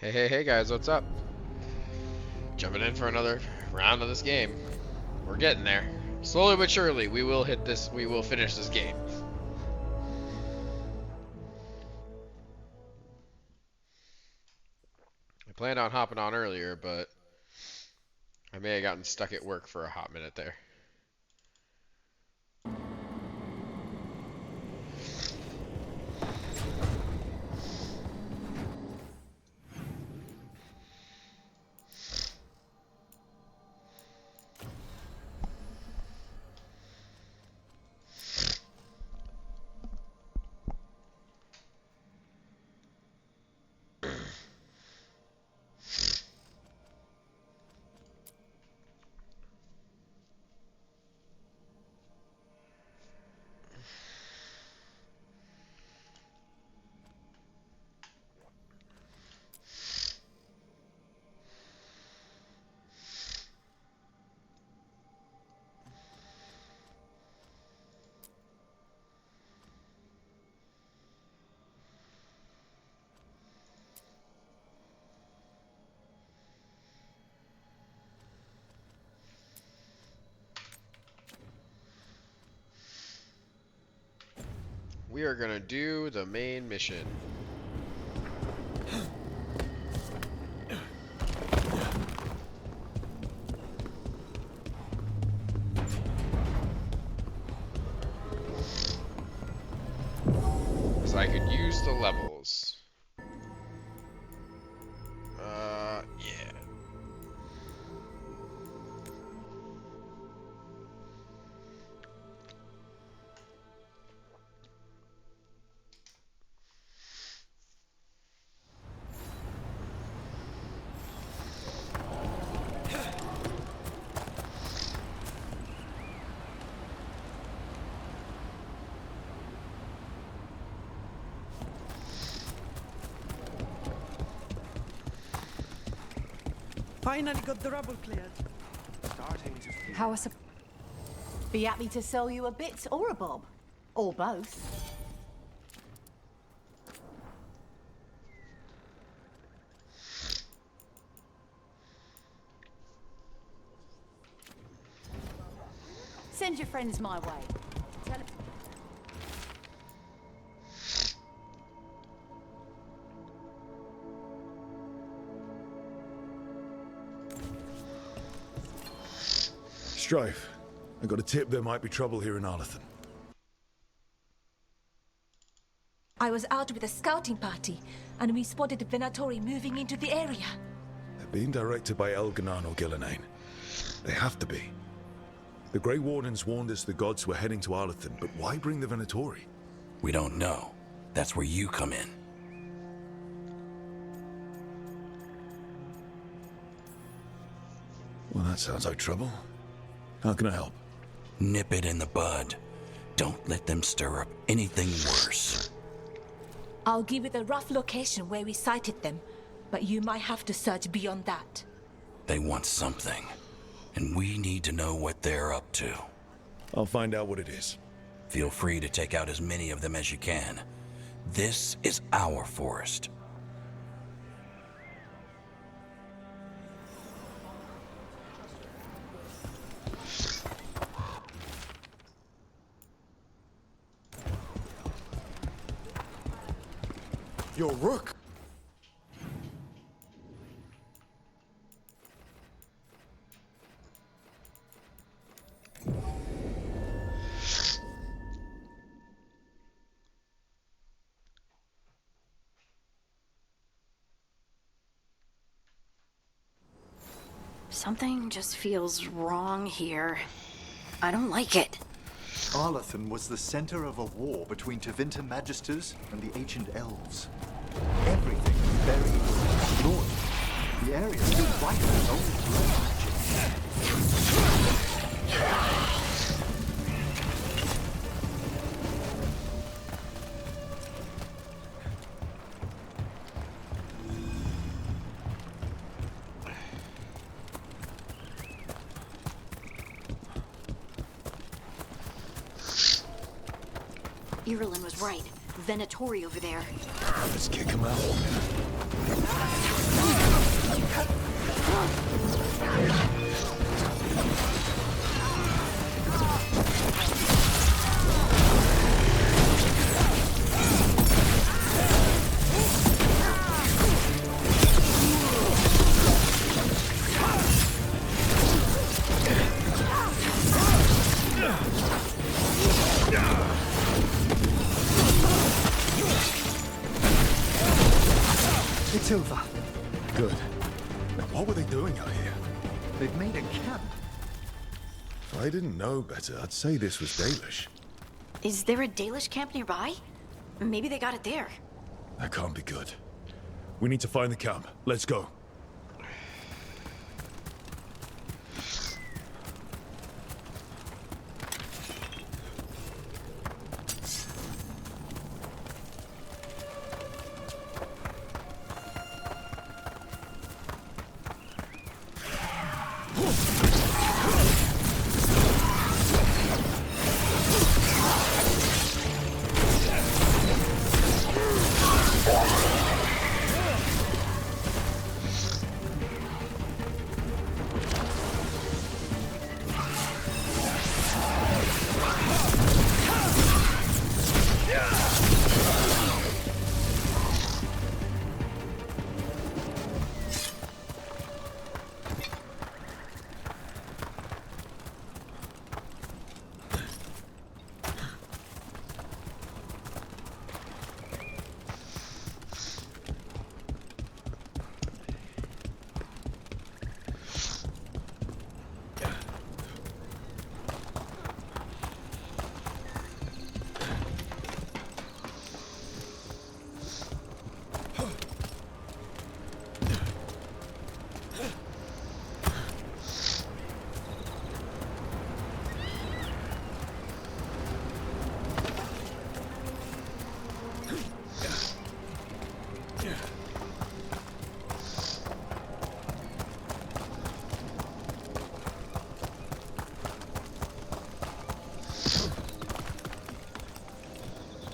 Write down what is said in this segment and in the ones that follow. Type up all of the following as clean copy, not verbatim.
Hey guys, what's up? Jumping in for another round of this game. We're getting there. Slowly but surely, we will finish this game. I planned on hopping on earlier, but I may have gotten stuck at work for a hot minute there. We are gonna do the main mission. So I could use the levels. Yeah. Finally got the rubble cleared. Starting to feel. How was Be happy to sell you a bit or a bob. Or both. Send your friends my way. Tell Strife, I got a tip there might be trouble here in Arlathan. I was out with a scouting party, and we spotted the Venatori moving into the area. They're being directed by Elganan or Gillenane. They have to be. The Grey Wardens warned us the gods were heading to Arlathan, but why bring the Venatori? We don't know. That's where you come in. Well, that sounds like trouble. How can I help? Nip it in the bud. Don't let them stir up anything worse. I'll give you the rough location where we sighted them, but you might have to search beyond that. They want something, and we need to know what they're up to. I'll find out what it is. Feel free to take out as many of them as you can. This is our forest. Your rook! Something just feels wrong here. I don't like it. Arlathan was the center of a war between Tevinter Magisters and the ancient elves. Everything was buried or explored. The area stood right for old blood magic. Was right. Venatori over there. Let's kick him out. It's over. Good. Now, what were they doing out here? They've made a camp. If I didn't know better, I'd say this was Dalish. Is there a Dalish camp nearby? Maybe they got it there. That can't be good. We need to find the camp. Let's go.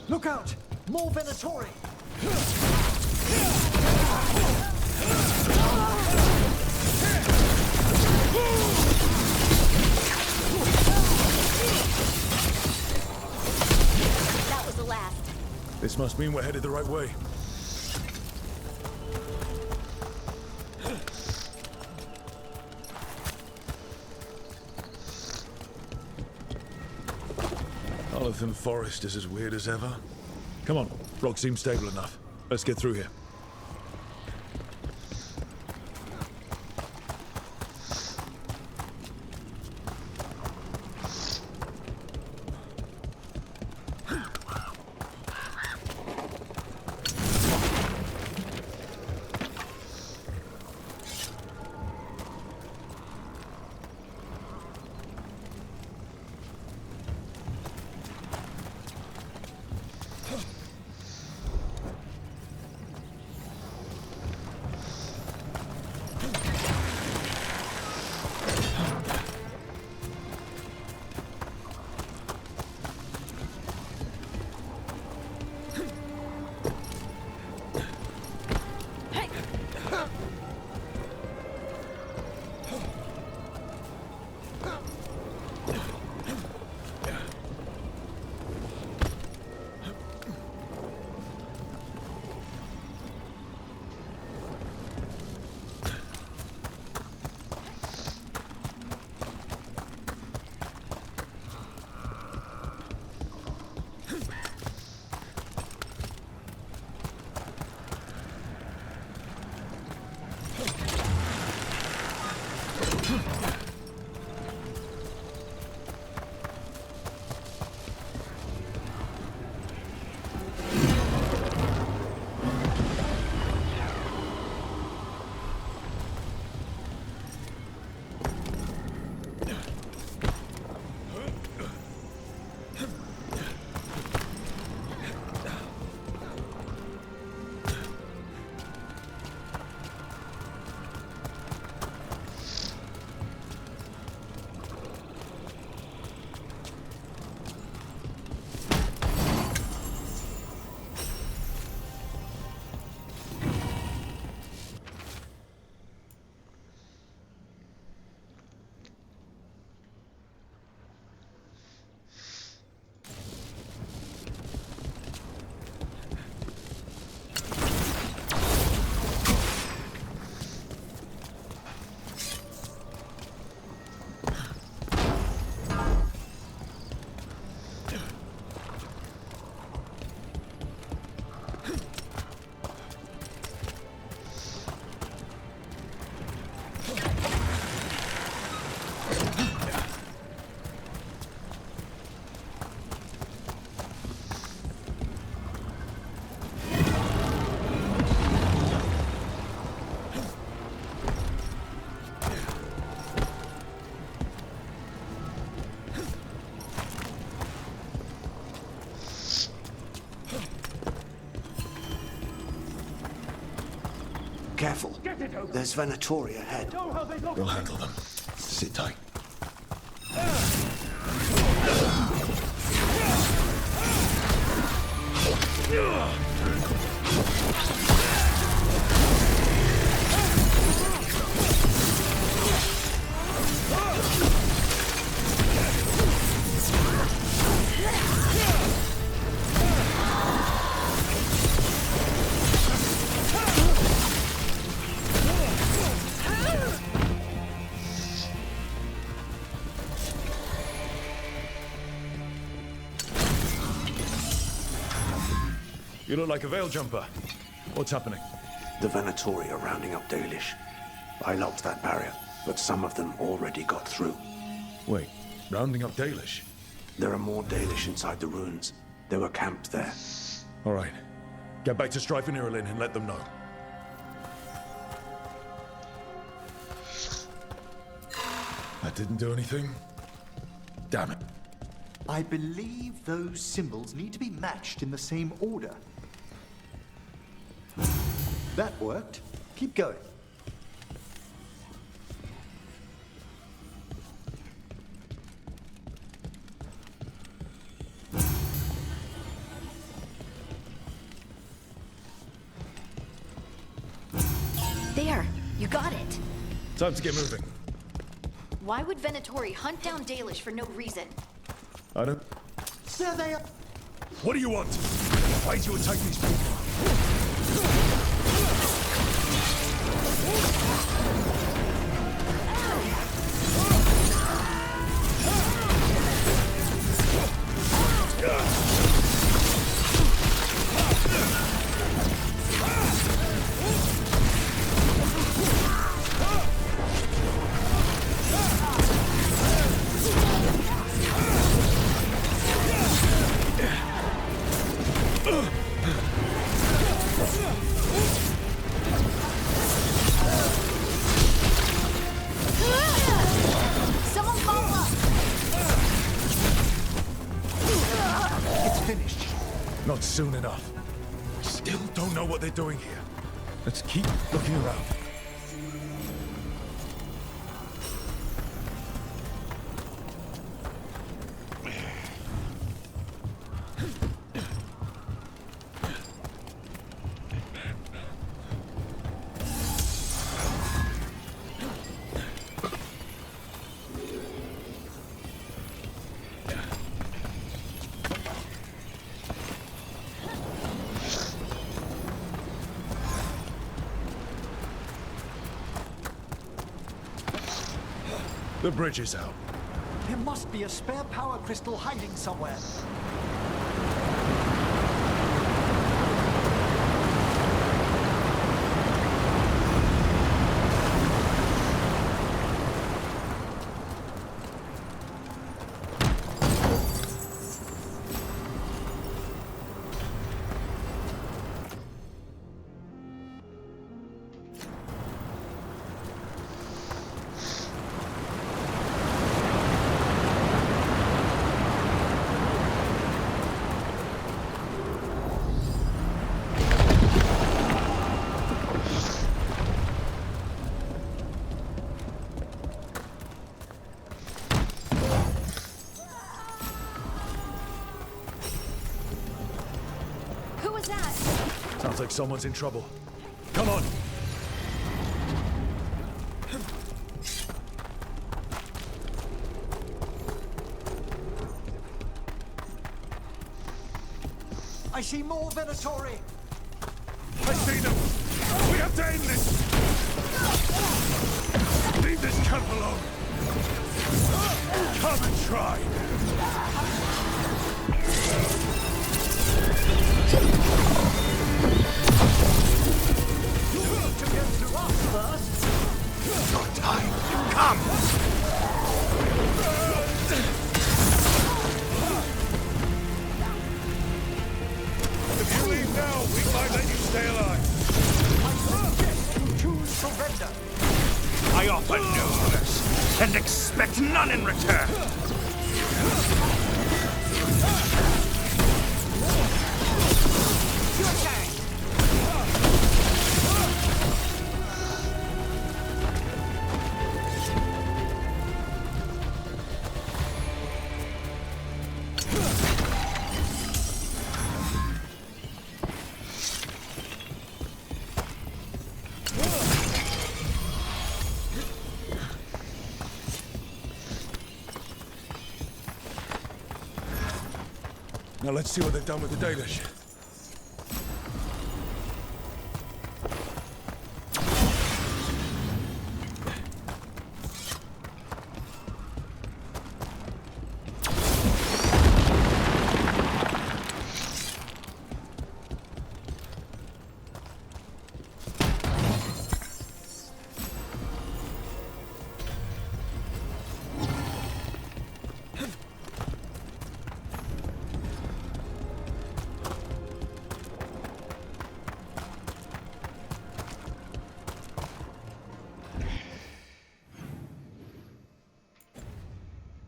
Look out! More Venatori! That was the last. This must mean we're headed the right way. Arlington Forest is as weird as ever. Come on, rock seems stable enough. Let's get through here. careful. There's Venatori ahead. We'll handle them. Sit tight. You look like a veil jumper. What's happening? The Venatori are rounding up Dalish. I locked that barrier, but some of them already got through. Wait, rounding up Dalish? There are more Dalish inside the ruins. They were camped there. All right. Get back to Strife and Irulan and let them know. That didn't do anything? Damn it. I believe those symbols need to be matched in the same order. That worked. Keep going. There, you got it. Time to get moving. Why would Venatori hunt down Dalish for no reason? I don't... There they are. What do you want? Why'd you attack these people? Someone follow up! It's finished. Not soon enough. We still don't know what they're doing here. Let's keep looking around. The bridge is out. There must be a spare power crystal hiding somewhere. Who was that? Sounds like someone's in trouble. Come on! I see more Venatori. I see them! We have to end this! Leave this camp alone! Come and try! You need to get through us first. Your time! Come! If you leave now, we might let you stay alive. I suggest you choose surrender. I offer no mercy and expect none in return. Your turn. Now let's see what they've done with the Dalish.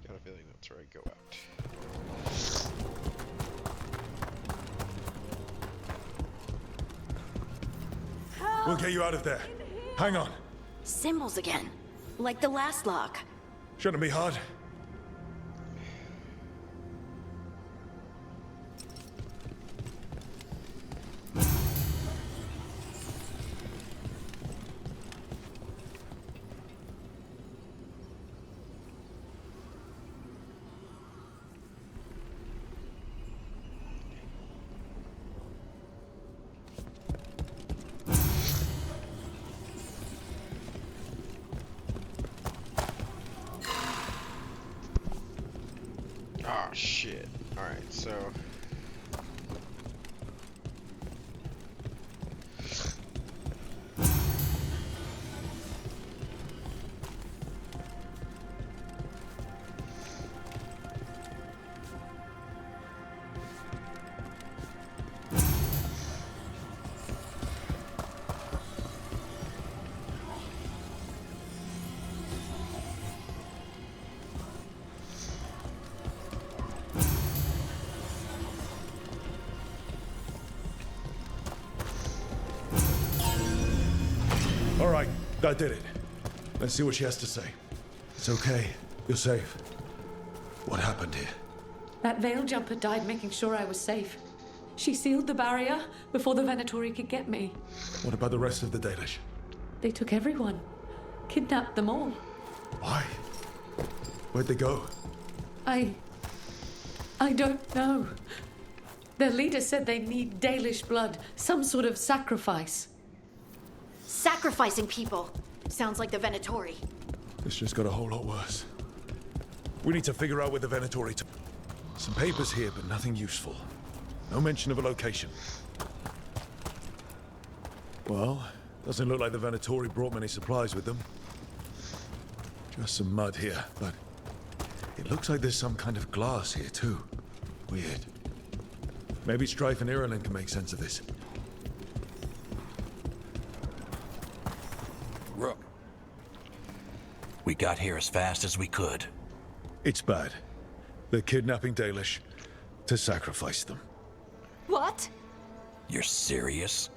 Got a feeling that's where I go out. We'll get you out of there. Hang on. Symbols again. Like the last lock. Shouldn't be hard. Oh shit. Alright, so All right, that did it. Let's see what she has to say. It's okay. You're safe. What happened here? That veil jumper died making sure I was safe. She sealed the barrier before the Venatori could get me. What about the rest of the Dalish? They took everyone. Kidnapped them all. Why? Where'd they go? I don't know. Their leader said they need Dalish blood, some sort of sacrifice. Sacrificing people. Sounds like the Venatori. This just got a whole lot worse. We need to figure out where the Venatori took. Some papers here, but nothing useful. No mention of a location. Well, doesn't look like the Venatori brought many supplies with them. Just some mud here, but it looks like there's some kind of glass here too. Weird. Maybe Strife and Irulan can make sense of this. Rook. We got here as fast as we could. It's bad. They're kidnapping Dalish to sacrifice them. What? You're serious?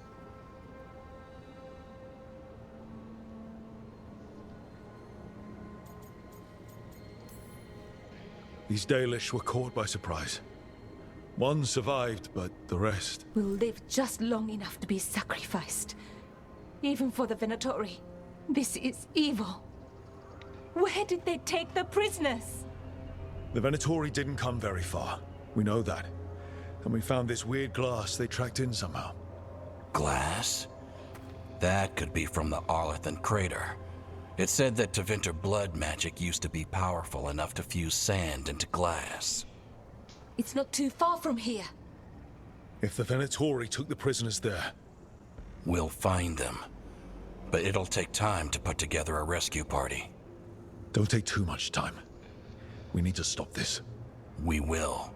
These Dalish were caught by surprise. One survived, but the rest... Will live just long enough to be sacrificed. Even for the Venatori. This is evil. Where did they take the prisoners? The Venatori didn't come very far. We know that. And we found this weird glass they tracked in somehow. Glass? That could be from the Arlathan crater. It said that Tevinter blood magic used to be powerful enough to fuse sand into glass. It's not too far from here. If the Venatori took the prisoners there... We'll find them. But it'll take time to put together a rescue party. Don't take too much time. We need to stop this. We will.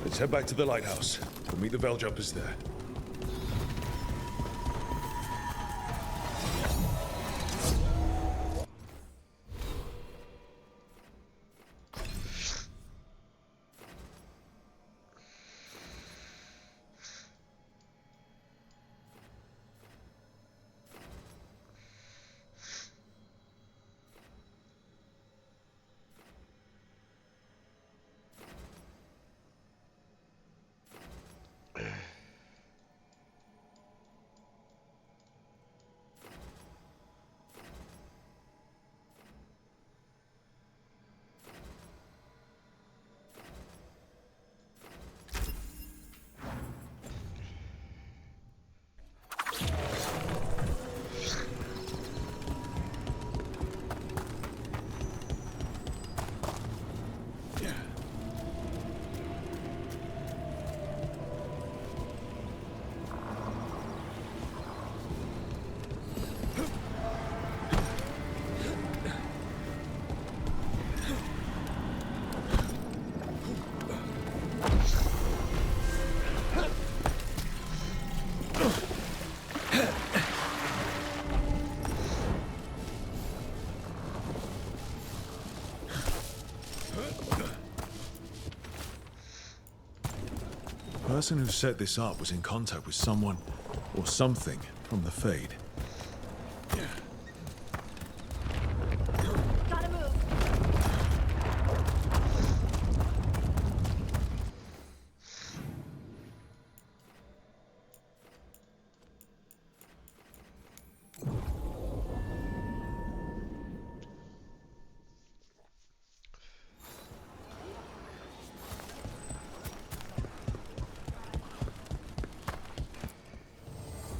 Let's head back to the lighthouse. We'll meet the Veiljumpers there. person who set this up was in contact with someone or something from the Fade. Gotta move.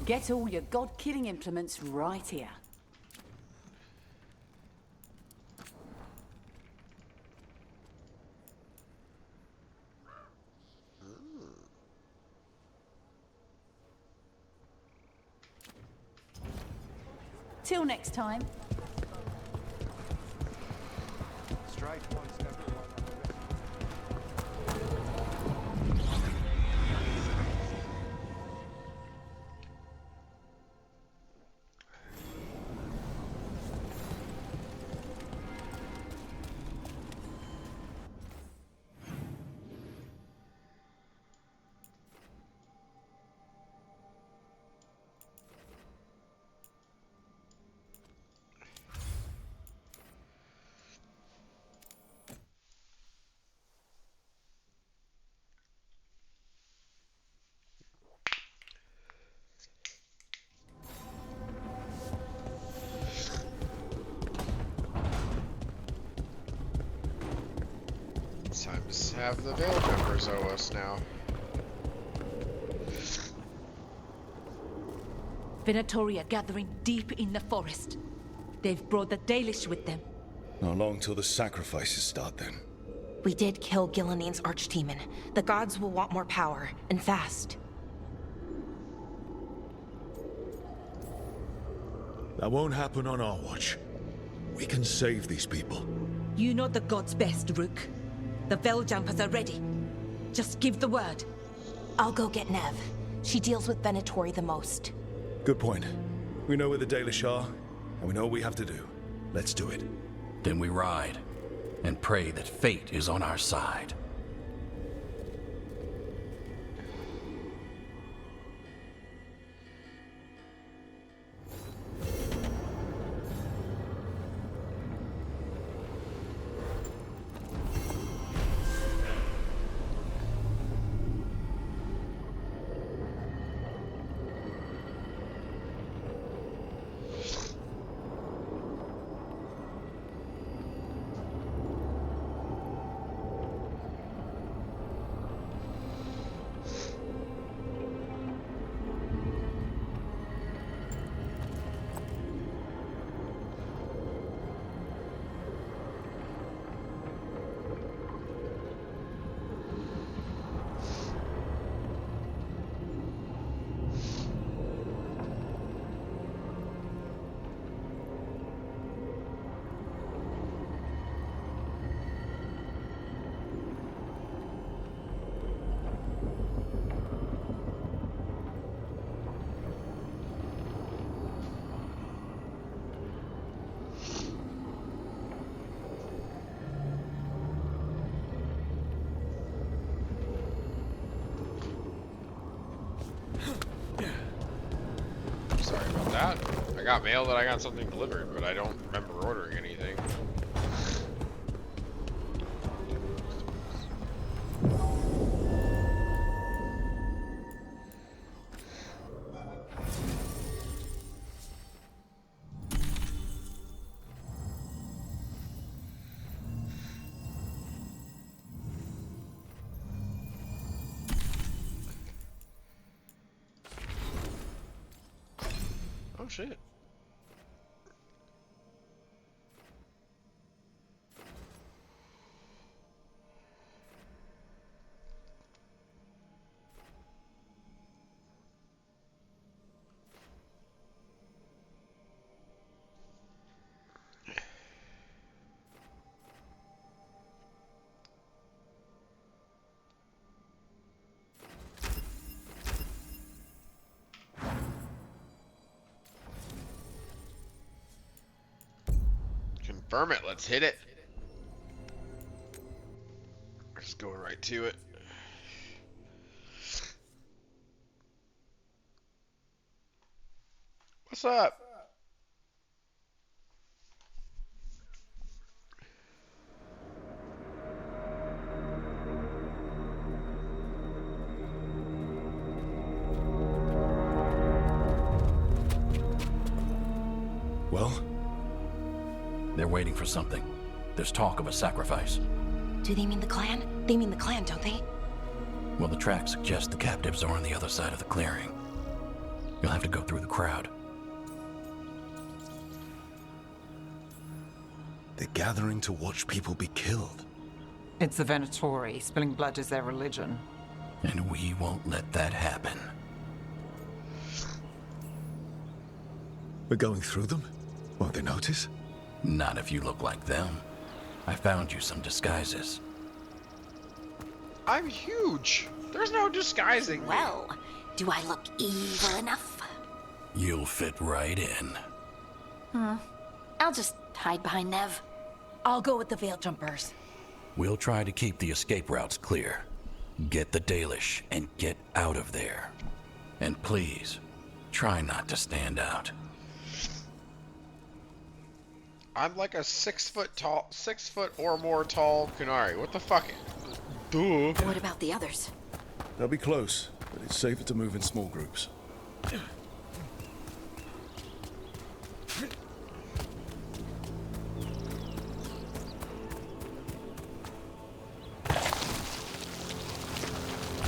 Get all your god-killing implements right here. Till next time. Strike once everyone. Time to have the Veil Jumpers owe us now. Venatori are gathering deep in the forest. They've brought the Dalish with them. Not long till the sacrifices start then. We did kill Gilanine's archdemon. The gods will want more power, and fast. That won't happen on our watch. We can save these people. You know the gods best, Rook. The Veiljumpers are ready. Just give the word. I'll go get Nev. She deals with Venatori the most. Good point. We know where the Dalish are, and we know what we have to do. Let's do it. Then we ride, and pray that fate is on our side. Sorry about that. I got mail that I got something delivered, but I don't remember ordering anything. Oh shit. Confirm it, let's hit it. We're just going right to it. What's up? Well? They're waiting for something. There's talk of a sacrifice. Do they mean the clan? They mean the clan, don't they? Well, the tracks suggest the captives are on the other side of the clearing. You'll have to go through the crowd. They're gathering to watch people be killed. It's the Venatori. Spilling blood is their religion. And we won't let that happen. We're going through them? Won't they notice? Not if you look like them. I found you some disguises. I'm huge. There's no disguising me. Well, do I look evil enough? You'll fit right in. I'll just hide behind Nev. I'll go with the veil jumpers. We'll try to keep the escape routes clear. Get the Dalish and get out of there. And please, try not to stand out. I'm like a 6 foot or more tall Kunari. What the fuck? Duh. What about the others? They'll be close, but it's safer to move in small groups.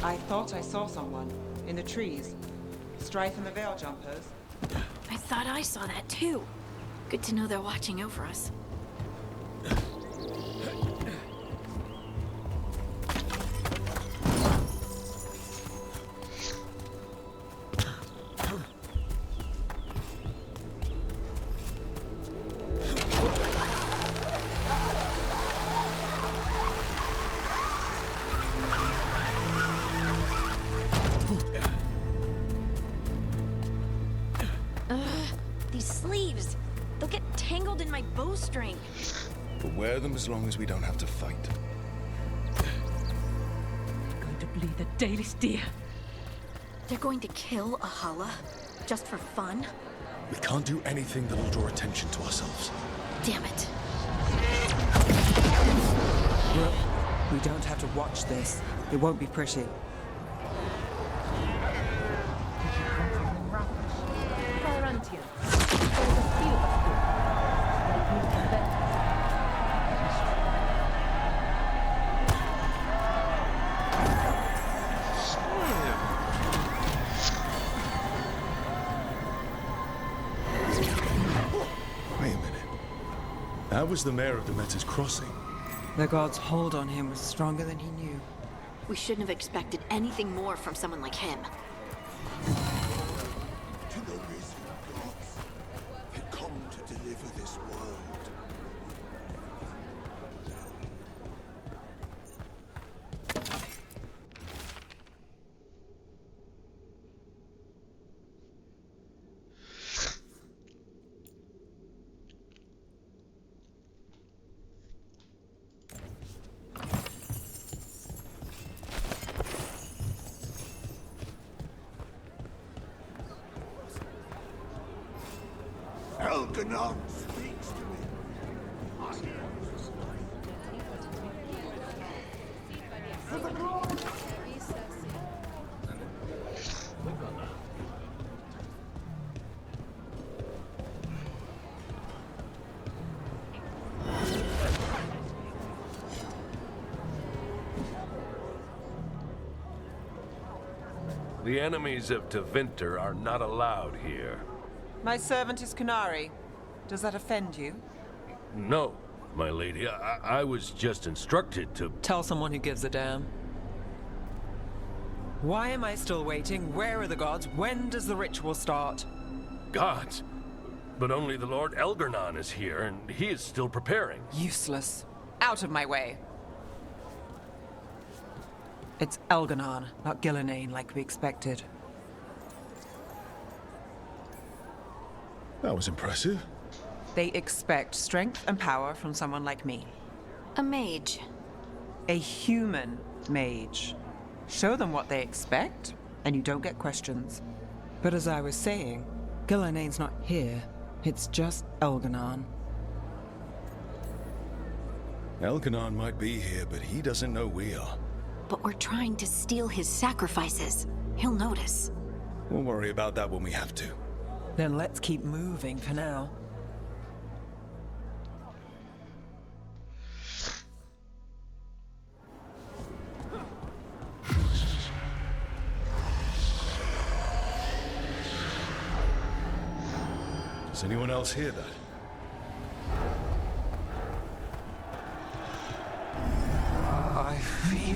I thought I saw someone in the trees. Strife and the veil jumpers. I thought I saw that too. Good to know they're watching over us. These sleeves, they'll get tangled in my bowstring. But wear them as long as we don't have to fight. Going to bleed the Dalish deer. They're going to kill a Hala just for fun? We can't do anything that'll draw attention to ourselves. Damn it. We don't have to watch this. It won't be pretty. Wait a minute. That was the mayor of the Metta's Crossing. The god's hold on him was stronger than he knew. We shouldn't have expected anything more from someone like him. To the risen gods, they come to deliver this world. Elganon speaks to me. The enemies of Tevinter are not allowed here. My servant is Kunari. Does that offend you? No, my lady. I was just instructed to... Tell someone who gives a damn. Why am I still waiting? Where are the gods? When does the ritual start? Gods. But only the Lord Elgarnon is here, and he is still preparing. Useless. Out of my way. It's Elganon, not Gillenane like we expected. That was impressive. They expect strength and power from someone like me. A mage. A human mage. Show them what they expect, and you don't get questions. But as I was saying, Gillenay's not here. It's just Elganon. Elganon might be here, but he doesn't know we are. But we're trying to steal his sacrifices. He'll notice. We'll worry about that when we have to. Then let's keep moving for now. Does anyone else hear that? I feel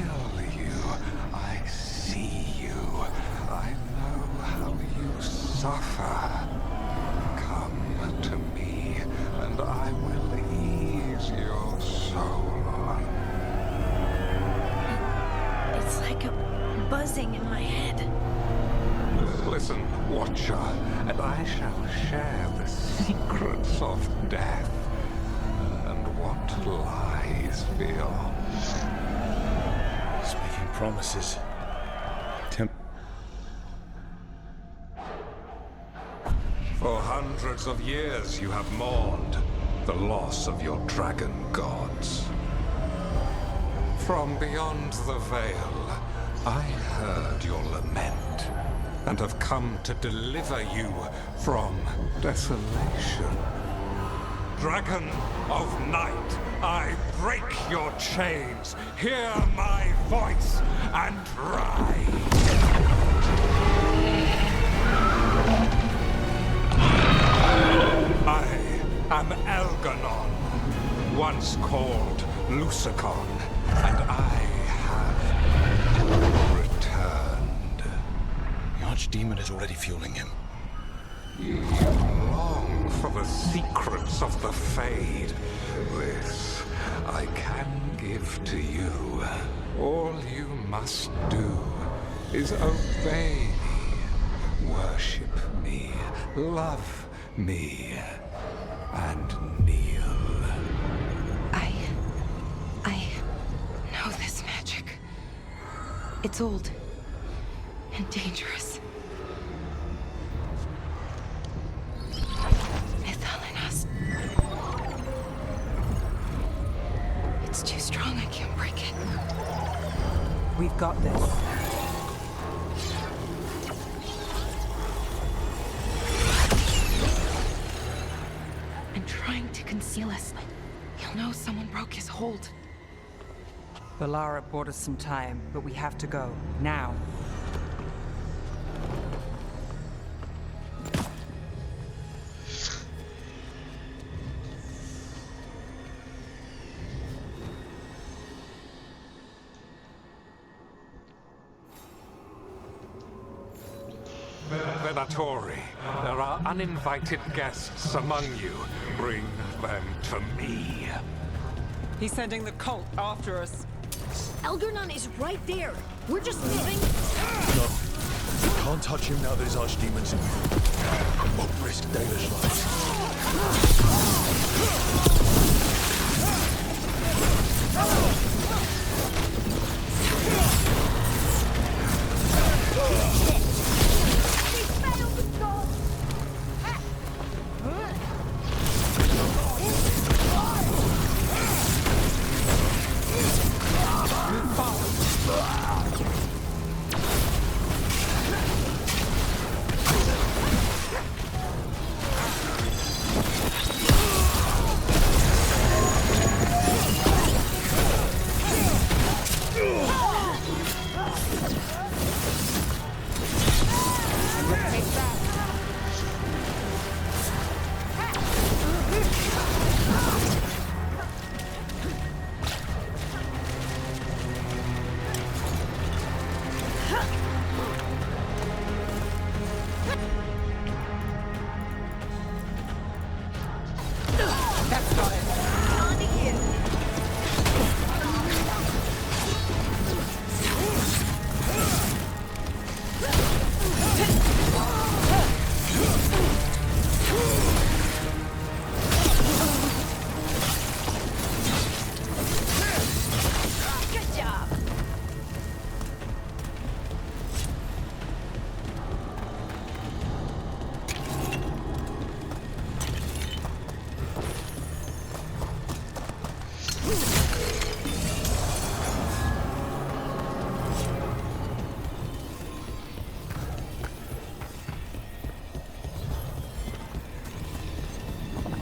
you. I see you. I know how you suffer. Come to me, and I will ease your soul. It's like a buzzing in my head. Listen, Watcher, and I shall share the secrets of death and what lies beyond. Speaking promises. For hundreds of years you have mourned the loss of your dragon gods. From beyond the veil, I heard your lament and have come to deliver you from desolation. Dragon of night, I break your chains. Hear my voice and rise. I am Elganon, once called Lucicon, and I have returned. The Archdemon is already fueling him. You long for the secrets of the Fade. This I can give to you. All you must do is obey me, worship me, love me, and kneel. I know this magic. It's old and dangerous. Mythalinas. It's too strong, I can't break it. We've got this. And trying to conceal us. He'll know someone broke his hold. Valara bought us some time, but we have to go. Now. Venatori, there are uninvited guests among you. Bring them to me. He's sending the cult after us. Elganon is right there. We're just moving. No. We can't touch him now that his Archdemon's in. We won't risk Dalish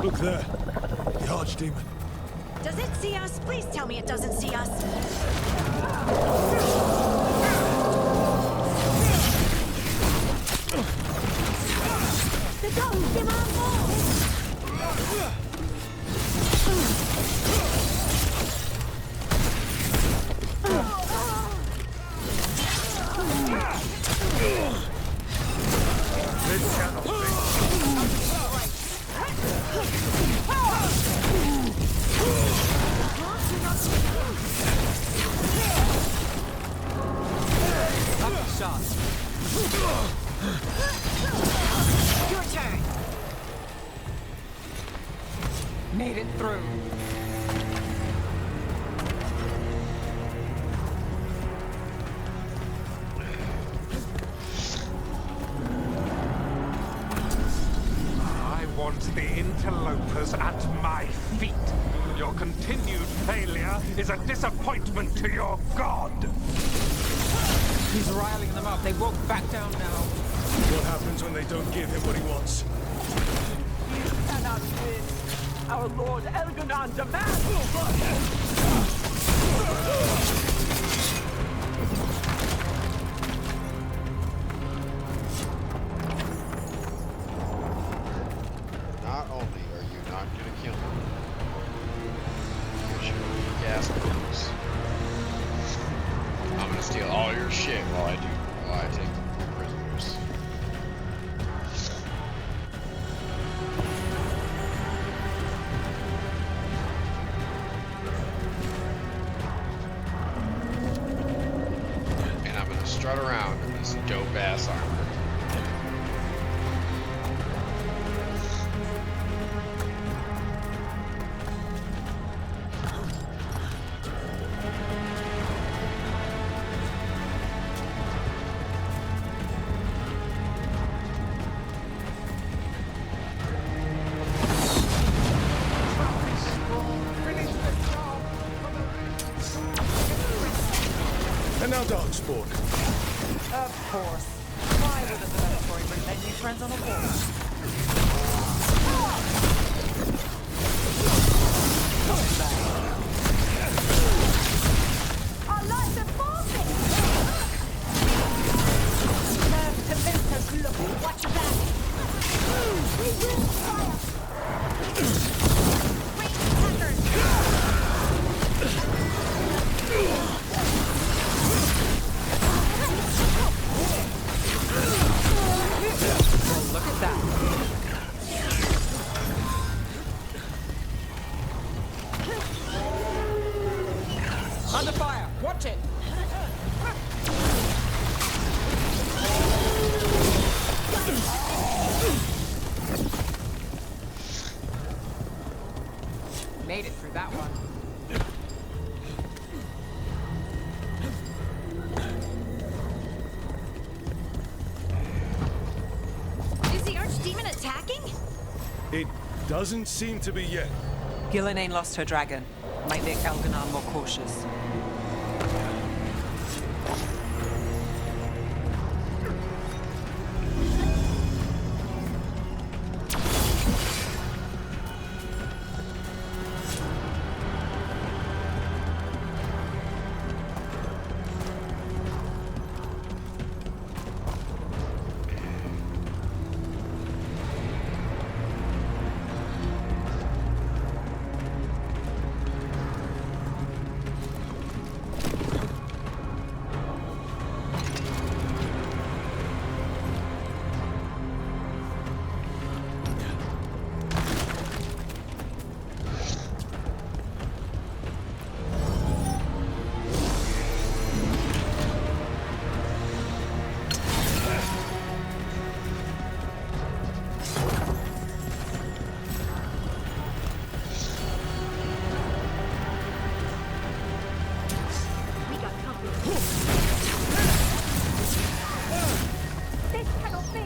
Look there. The Archdemon. Does it see us? Please tell me it doesn't see us. The dog, give our Your turn. Made it through. I want the interlopers at my feet. Your continued failure is a disappointment to your god. He's riling them up. They won't back down now. What happens when they don't give him what he wants? You cannot win. Our Lord Elganon demands. Not only are you not gonna kill me, you're showing gas bombs. I'm gonna steal all your shit while I take the prisoners. And I'm gonna strut around in this dope ass armor. And now Darkspawn. Of course. Why would the Venatori bring their new friends on a wall? Our lives are forfeit! Serve to Vinter's look. Watch your back. We will fire! Range Well, look at that. Under fire! Watch it! Made it through that one. Is the Archdemon attacking? It doesn't seem to be yet. Gillenane lost her dragon. Might make Elganon more cautious. This cannot be!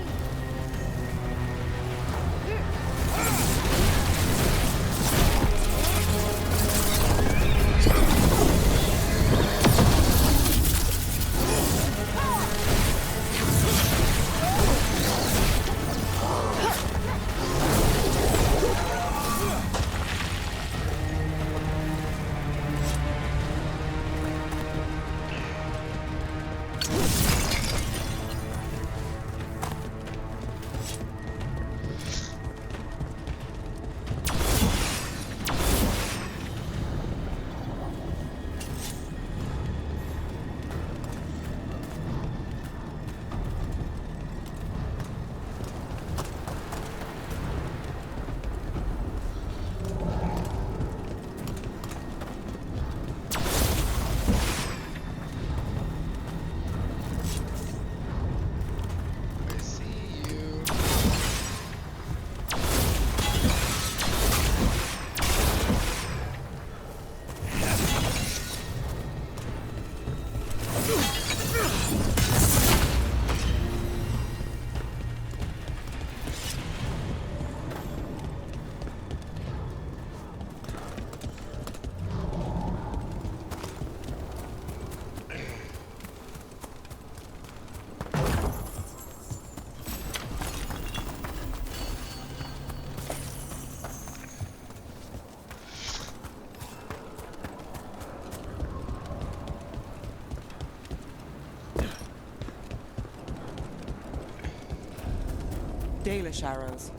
Dalish arrows.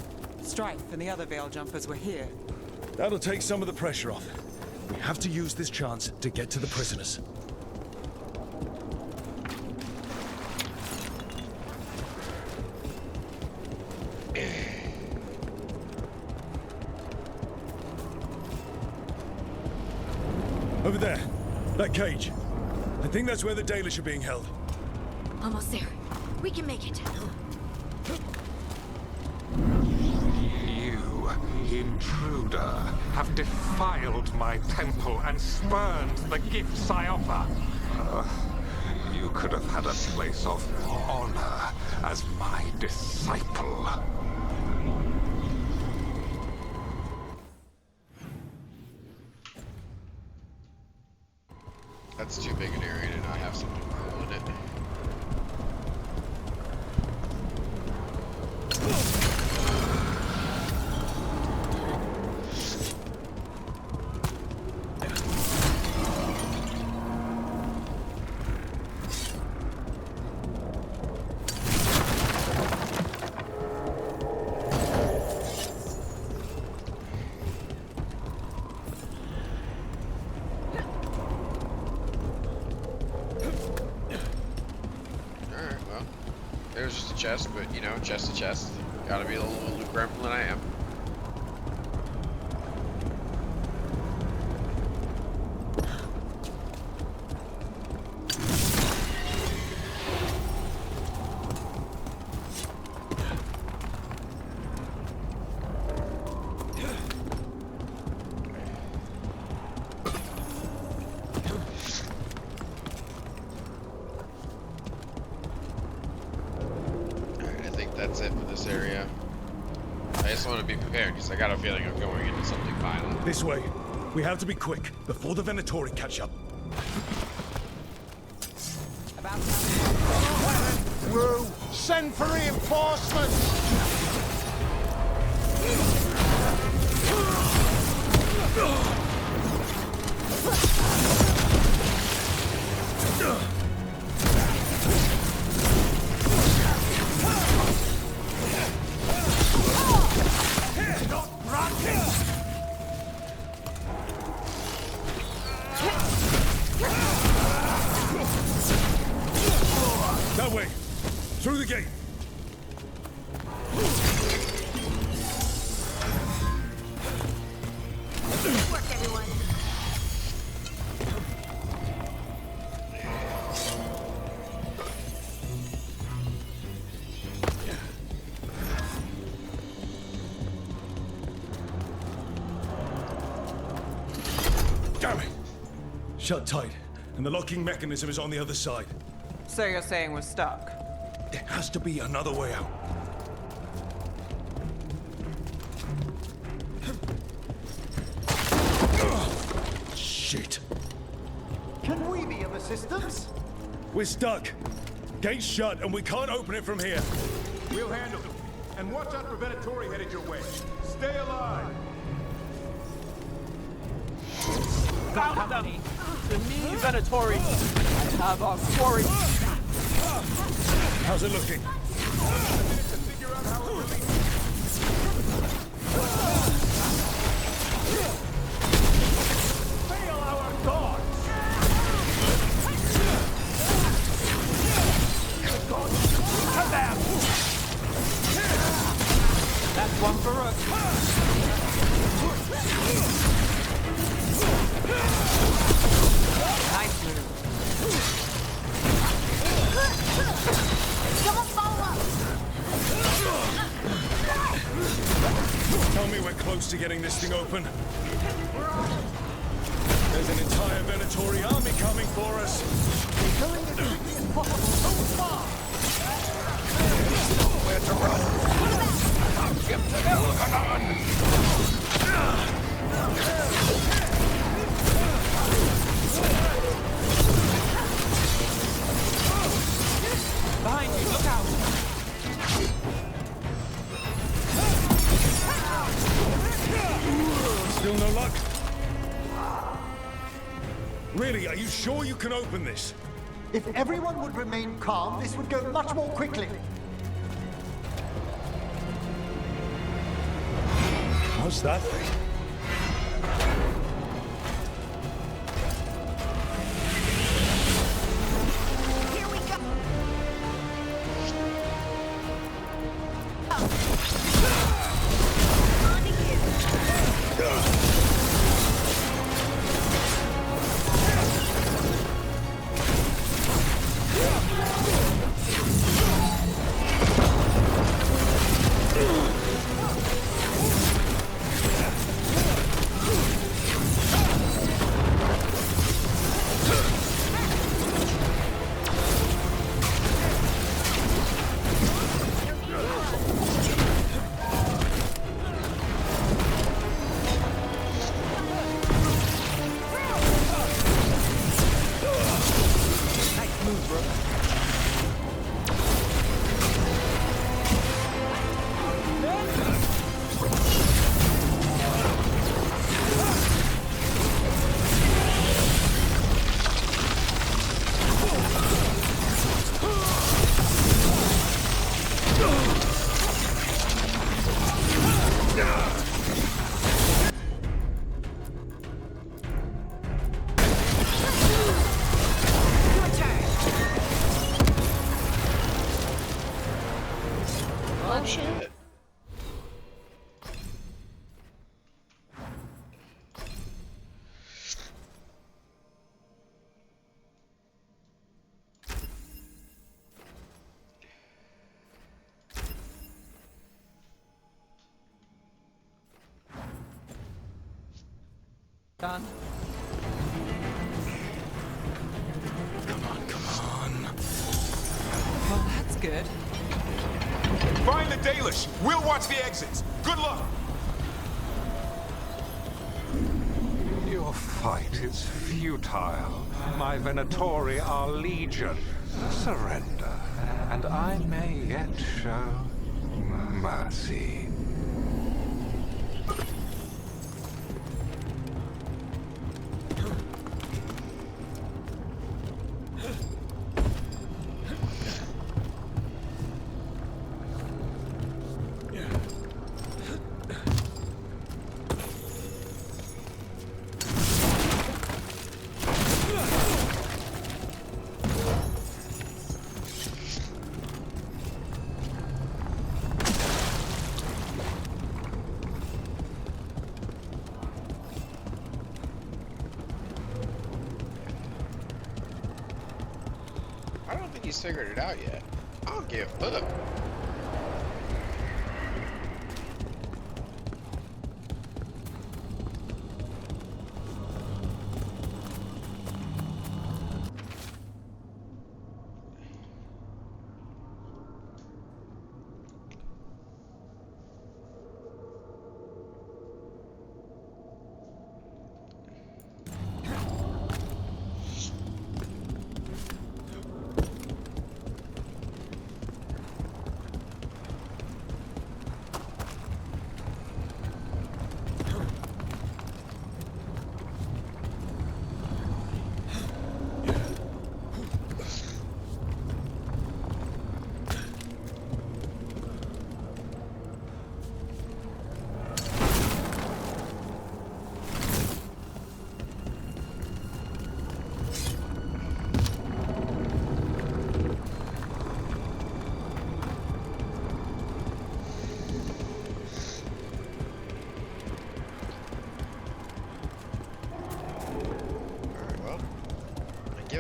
Strife and the other Veil Jumpers were here. That'll take some of the pressure off. We have to use this chance to get to the prisoners. Over there. That cage. I think that's where the Dalish are being held. Almost there. We can make it. You, intruder, have defiled my temple and spurned the gifts I offer. You could have had a place of honor as my disciple. That's too big an area to not have something cool in it. There's just a chest, but you know, chest to chest. Gotta be a little Luke Gremlin I am. That's it for this area. I just want to be prepared because I got a feeling I'm going into something violent. This way. We have to be quick before the Venatori catch up. Rue, send for reinforcements! That way. Through the gate. Work, everyone. Damn it! Shut tight, and the locking mechanism is on the other side. So you're saying we're stuck? There has to be another way out. Shit. Can we be of assistance? We're stuck. Gate's shut, and we can't open it from here. We'll handle it. And watch out for Venatori headed your way. Stay alive! Found them! To me, Venatori, I have our quarry. How's it looking? Fail our gods! The gods to them! That's one for us. Nice move. Someone follow up! Tell me we're close to getting this thing open. There's an entire Venatori army coming for us. We're going as quickly as possible so far! Nowhere to run. Our ship to Elganon. Behind you, look out! Still no luck? Really, are you sure you can open this? If everyone would remain calm, this would go much more quickly. What's that thing? Here we go! On to you! Oh shit. Done. Come on. Well, that's good. Find the Dalish. We'll watch the exits. Good luck. Your fight is futile. My Venatori are legion. Surrender, and I may yet show mercy. I don't think he's figured it out yet. I don't give up.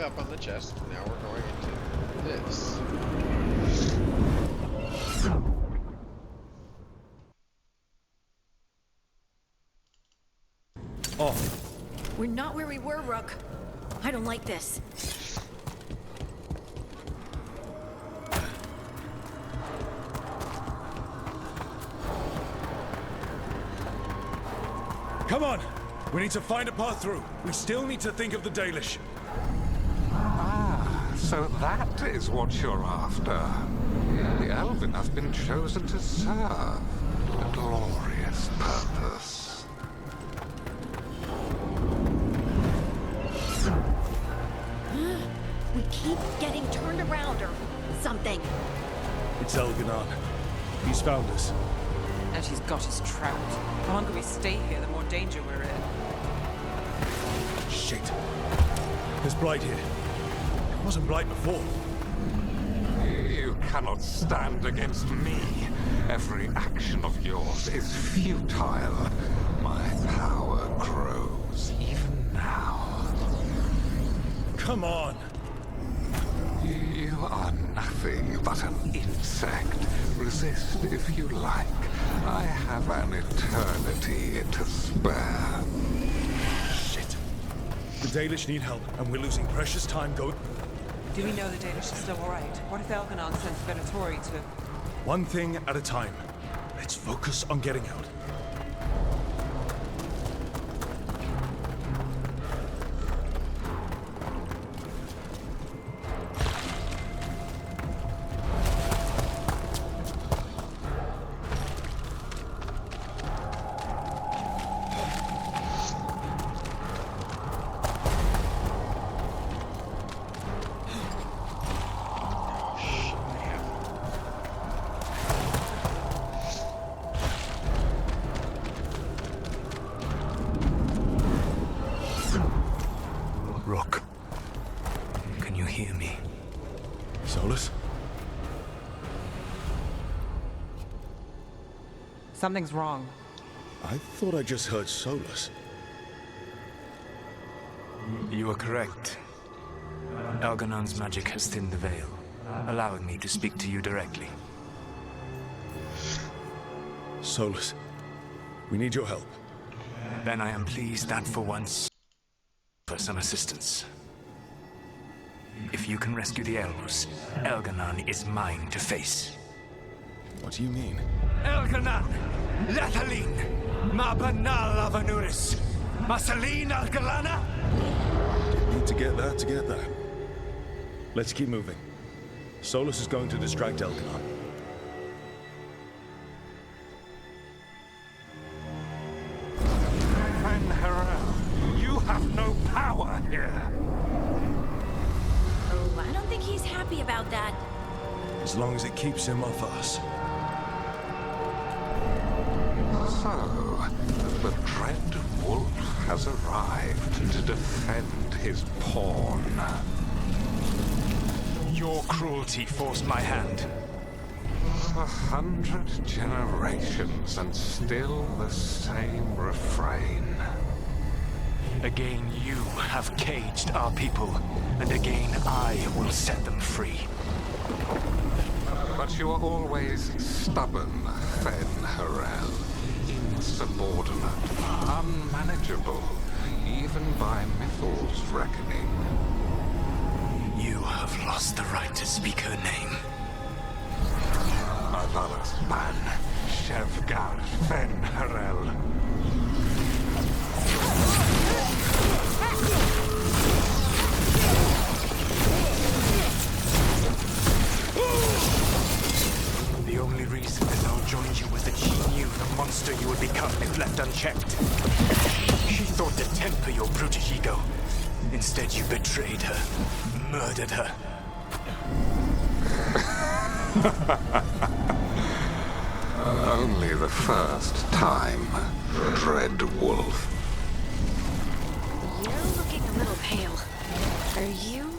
up on the chest. Now we're going into this. Oh. We're not where we were, Rook. I don't like this. Come on! We need to find a path through. We still need to think of the Dalish. Ah, so that is what you're after. The Elven have been chosen to serve a glorious purpose. We keep getting turned around or something. It's Elganon. He's found us. And he's got us trapped. The longer we stay here, the more danger we're in. Shit. There's Blight here. It wasn't Blight before. You cannot stand against me. Every action of yours is futile. My power grows even now. Come on. You are nothing but an insect. Resist if you like. I have an eternity to spare. Shit. The Dalish need help, and we're losing precious time going... Do we know the Danish is still alright? What if Elganon sends Venatori to... One thing at a time. Let's focus on getting out. Rook, can you hear me? Solus? Something's wrong. I thought I just heard Solus. You are correct. Elganon's magic has thinned the veil, allowing me to speak to you directly. Solus, we need your help. Then I am pleased that for once, for some assistance. If you can rescue the elves, Elganon is mine to face. What do you mean? Elganon! Lethalin! Ma banal avanuris! Masalin Algalana! Didn't need to get that. Let's keep moving. Solus is going to distract Elganon. You have no power here. Oh, I don't think he's happy about that. As long as it keeps him off us. So, the dread wolf has arrived to defend his pawn. Your cruelty forced my hand. 100 generations and still the same refrain. Again you have caged our people, and again I will set them free. But you are always stubborn, Fen-Harel. Insubordinate, unmanageable, even by Mythal's reckoning. You have lost the right to speak her name. Avalas Ban, Shevgar Fen-Harel. The only reason Venatori joined you was that she knew the monster you would become if left unchecked. She thought to temper your brutish ego. Instead, you betrayed her, murdered her. Only the first time, Dread Wolf. You're looking a little pale. Are you?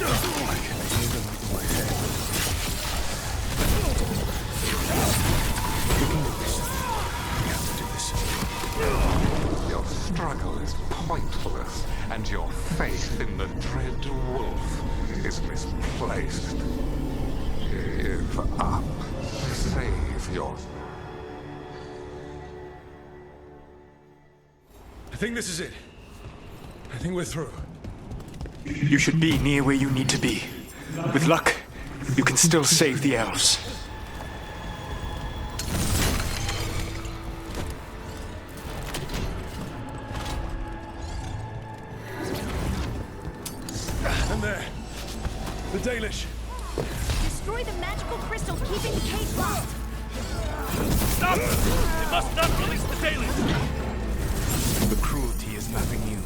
I can hear them in my head. We can do this. We have to do this. Your struggle is pointless, and your faith in the dread wolf is misplaced. Give up. Save your... I think this is it. I think we're through. You should be near where you need to be. With luck, you can still save the elves. And there. The Dalish. Destroy the magical crystal keeping the cage locked. Stop! You must not release the Dalish! The cruelty is nothing new.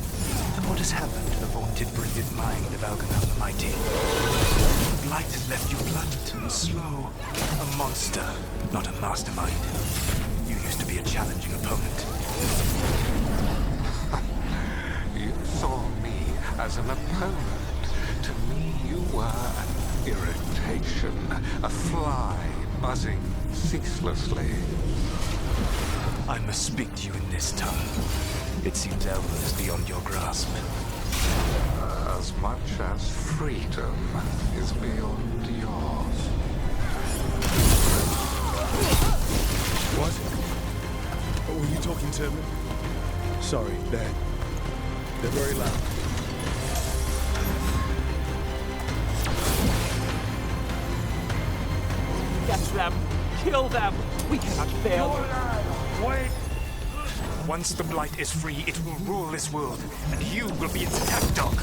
What has happened to the vaunted brilliant mind of Algernon the Mighty? The blight has left you blunt and slow. A monster, not a mastermind. You used to be a challenging opponent. You saw me as an opponent. To me, you were an irritation, a fly buzzing ceaselessly. I must speak to you in this tongue. It seems elves beyond your grasp. As much as freedom is beyond yours. What? Were you talking to me? Sorry, they're very loud. Catch them! Kill them! We cannot fail! Wait! Once the blight is free, it will rule this world, and you will be its attack dog.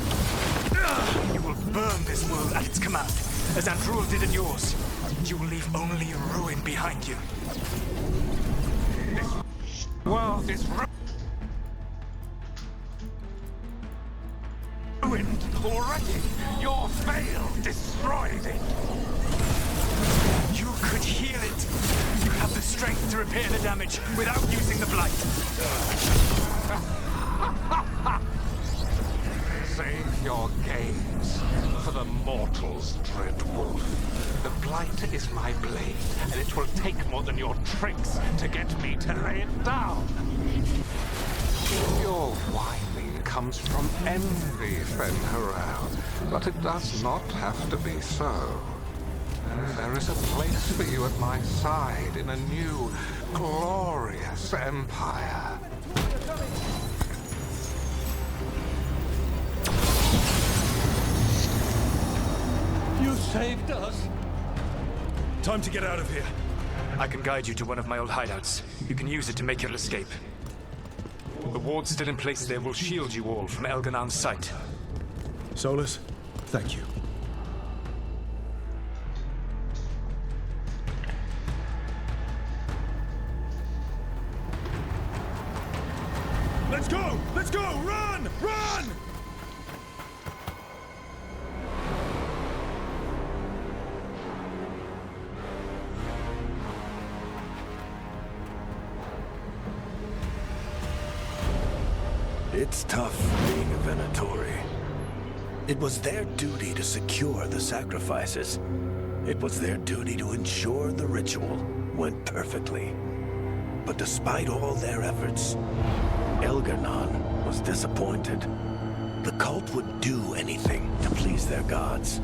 You will burn this world at its command, as Andrul did in yours. You will leave only ruin behind you. This world is ruined already. Your veil destroyed it. You could heal it. You have the strength to repair the damage without using the blight. Save your games for the mortals, dread wolf. The blight is my blade, and it will take more than your tricks to get me to lay it down. Your whining comes from envy, Fen'Harel, but it does not have to be so. There is a place for you at my side in a new, glorious empire. You saved us. Time to get out of here. I can guide you to one of my old hideouts. You can use it to make your escape. The wards still in place there will shield you all from Elganon's sight. Solus, thank you. Let's go! Let's go! Run! Run! It's tough being a Venatori. It was their duty to secure the sacrifices. It was their duty to ensure the ritual went perfectly. But despite all their efforts, Elgernon was disappointed. The cult would do anything to please their gods.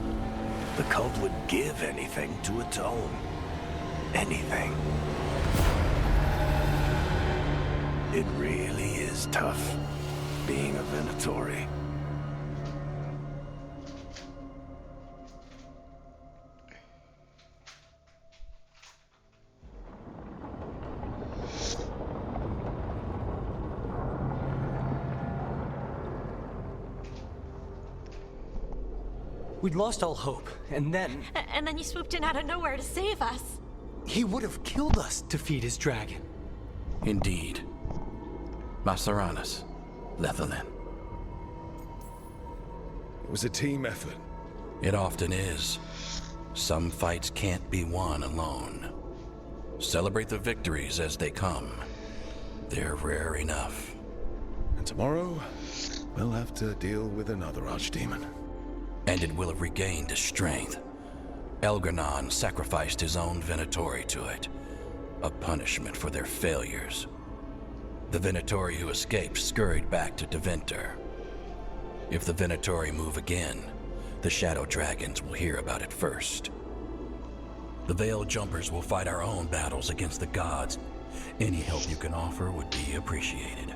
The cult would give anything to atone. Anything. It really is tough being a Venatori. We'd lost all hope, and then... And then you swooped in out of nowhere to save us. He would have killed us to feed his dragon. Indeed. Masaranis, Lethalin. It was a team effort. It often is. Some fights can't be won alone. Celebrate the victories as they come. They're rare enough. And tomorrow, we'll have to deal with another archdemon. And it will have regained its strength. Elgernon sacrificed his own Venatori to it. A punishment for their failures. The Venatori who escaped scurried back to Deventer. If the Venatori move again, the Shadow Dragons will hear about it first. The Veil Jumpers will fight our own battles against the gods. Any help you can offer would be appreciated.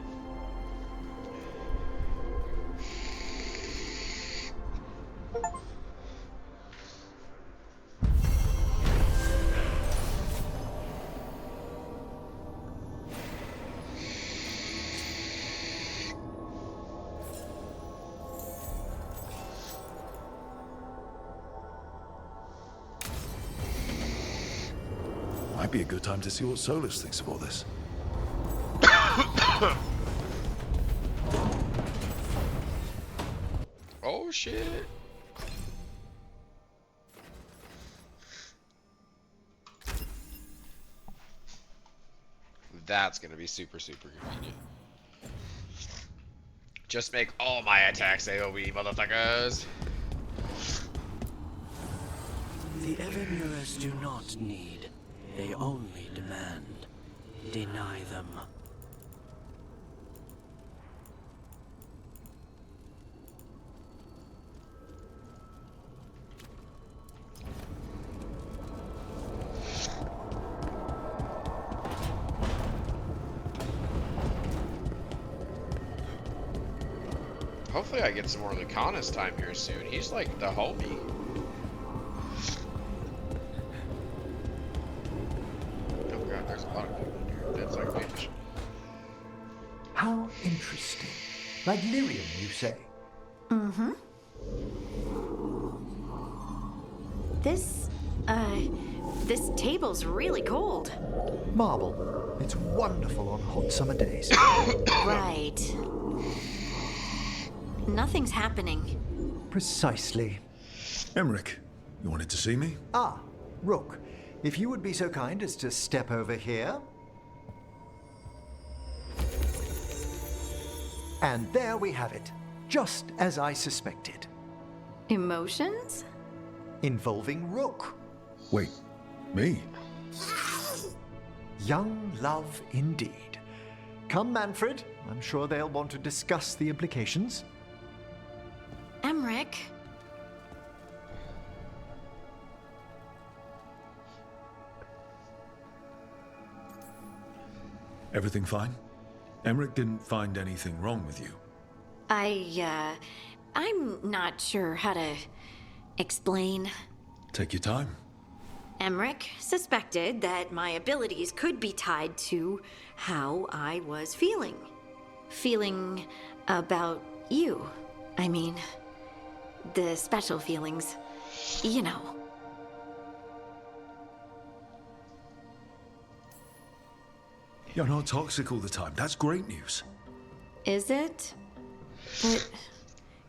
Might be a good time to see what Solus thinks of all this. Oh shit. That's gonna be super convenient. Just make all my attacks AoE, motherfuckers. The Evermurers do not need. They only demand. Deny them. Hopefully I get some more Lucanus time here soon. He's like the homie. Oh god, there's a lot of people in here. That's like bitch. How interesting. Like lyrium, you say? Mm-hmm. This table's really cold. Marble. It's wonderful on hot summer days. Right. Nothing's happening. Precisely. Emmerich, you wanted to see me? Ah, Rook. If you would be so kind as to step over here. And there we have it. Just as I suspected. Emotions? Involving Rook. Wait, me? Young love indeed. Come, Manfred. I'm sure they'll want to discuss the implications. Emmerich? Everything fine? Emmerich didn't find anything wrong with you. I'm not sure how to explain. Take your time. Emmerich suspected that my abilities could be tied to how I was feeling. Feeling about you. I mean, the special feelings. You know. You're not toxic all the time. That's great news. Is it? But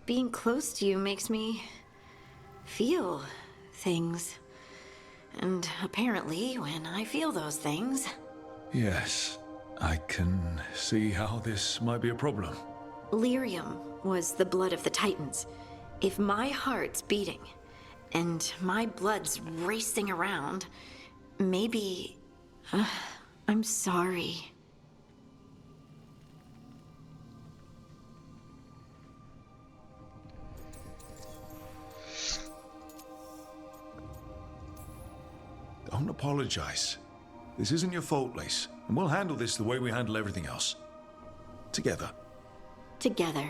being close to you makes me feel things. And apparently, when I feel those things... Yes, I can see how this might be a problem. Lyrium was the blood of the Titans. If my heart's beating, and my blood's racing around, maybe... I'm sorry. Don't apologize. This isn't your fault, Lace. And we'll handle this the way we handle everything else. Together. Together.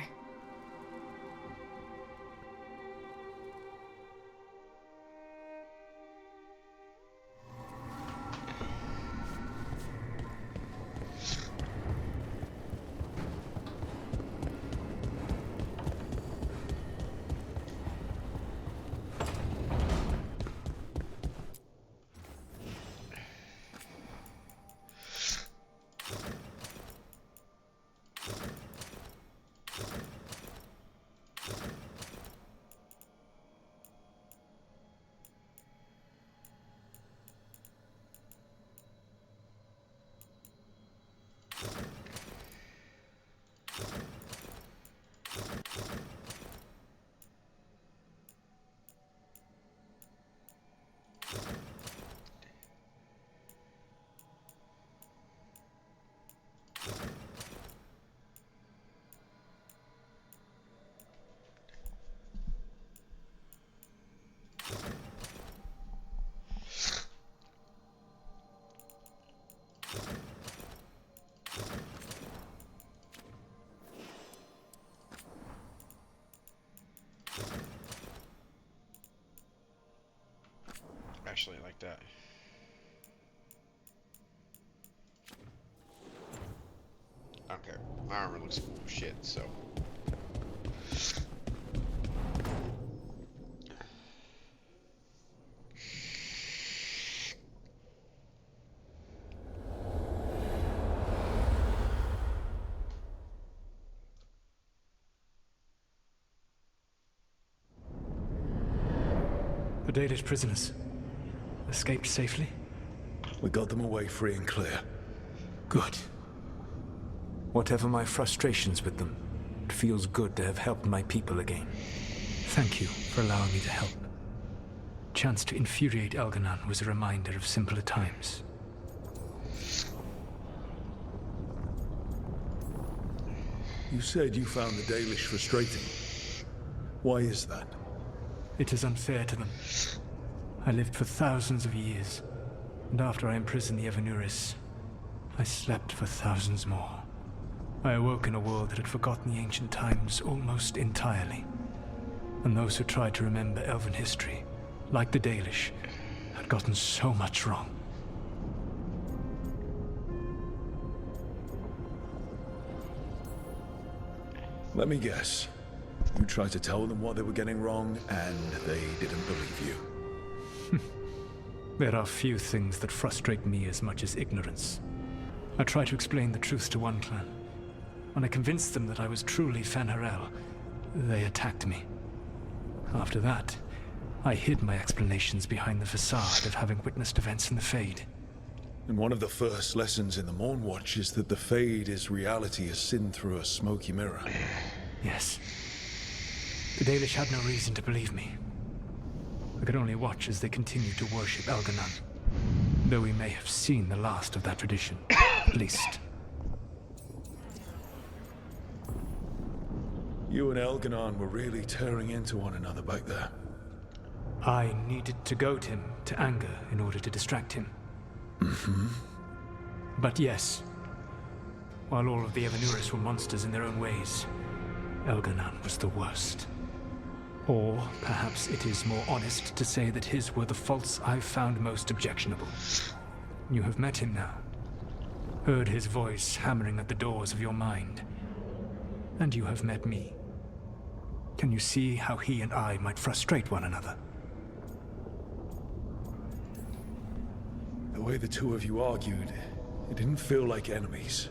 actually, like that. I don't care. My armor looks cool as shit, so. The Dalish prisoners escaped safely? We got them away free and clear. Good. Whatever my frustrations with them, it feels good to have helped my people again. Thank you for allowing me to help. Chance to infuriate Elganon was a reminder of simpler times. You said you found the Dalish frustrating. Why is that? It is unfair to them. I lived for thousands of years, and after I imprisoned the Venatori, I slept for thousands more. I awoke in a world that had forgotten the ancient times almost entirely. And those who tried to remember elven history, like the Dalish, had gotten so much wrong. Let me guess. You tried to tell them what they were getting wrong, and they didn't believe you. There are few things that frustrate me as much as ignorance. I tried to explain the truth to one clan. When I convinced them that I was truly Fen'Harel, they attacked me. After that, I hid my explanations behind the facade of having witnessed events in the Fade. And one of the first lessons in the Mornwatch is that the Fade is reality as seen through a smoky mirror. Yes. The Dalish had no reason to believe me. I could only watch as they continued to worship Elganon, though we may have seen the last of that tradition, at least. You and Elganon were really tearing into one another back there. I needed to goad him to anger in order to distract him. Mm-hmm. But yes, while all of the Venatori were monsters in their own ways, Elganon was the worst. Or perhaps it is more honest to say that his were the faults I found most objectionable. You have met him now. Heard his voice hammering at the doors of your mind. And you have met me. Can you see how he and I might frustrate one another? The way the two of you argued, it didn't feel like enemies.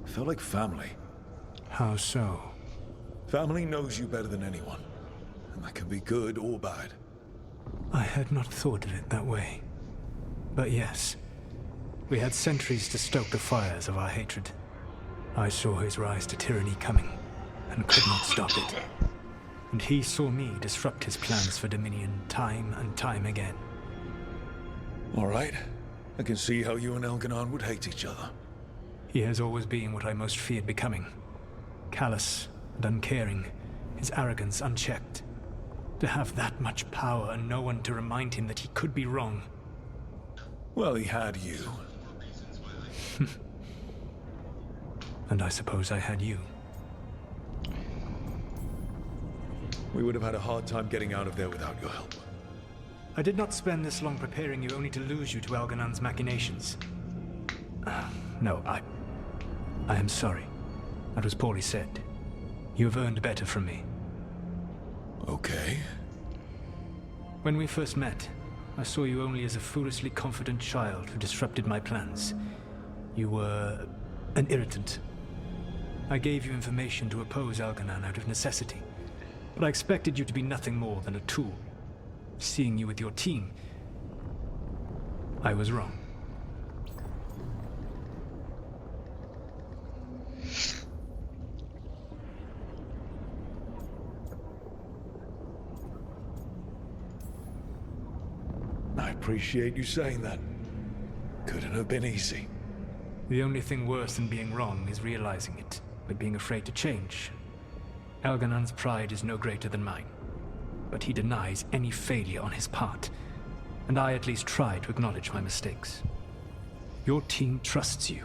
It felt like family. How so? Family knows you better than anyone. And that can be good or bad. I had not thought of it that way. But yes, we had centuries to stoke the fires of our hatred. I saw his rise to tyranny coming, and could not stop it. And he saw me disrupt his plans for dominion time and time again. All right. I can see how you and Elganon would hate each other. He has always been what I most feared becoming. Callous and uncaring, his arrogance unchecked. To have that much power and no one to remind him that he could be wrong. Well, he had you. And I suppose I had you. We would have had a hard time getting out of there without your help. I did not spend this long preparing you only to lose you to Elganon's machinations. No, I am sorry. That was poorly said. You have earned better from me. Okay. When we first met, I saw you only as a foolishly confident child who disrupted my plans. You were an irritant. I gave you information to oppose Elganon out of necessity, but I expected you to be nothing more than a tool. Seeing you with your team, I was wrong. I appreciate you saying that. Couldn't have been easy. The only thing worse than being wrong is realizing it, but being afraid to change. Elganon's pride is no greater than mine, but he denies any failure on his part, and I at least try to acknowledge my mistakes. Your team trusts you,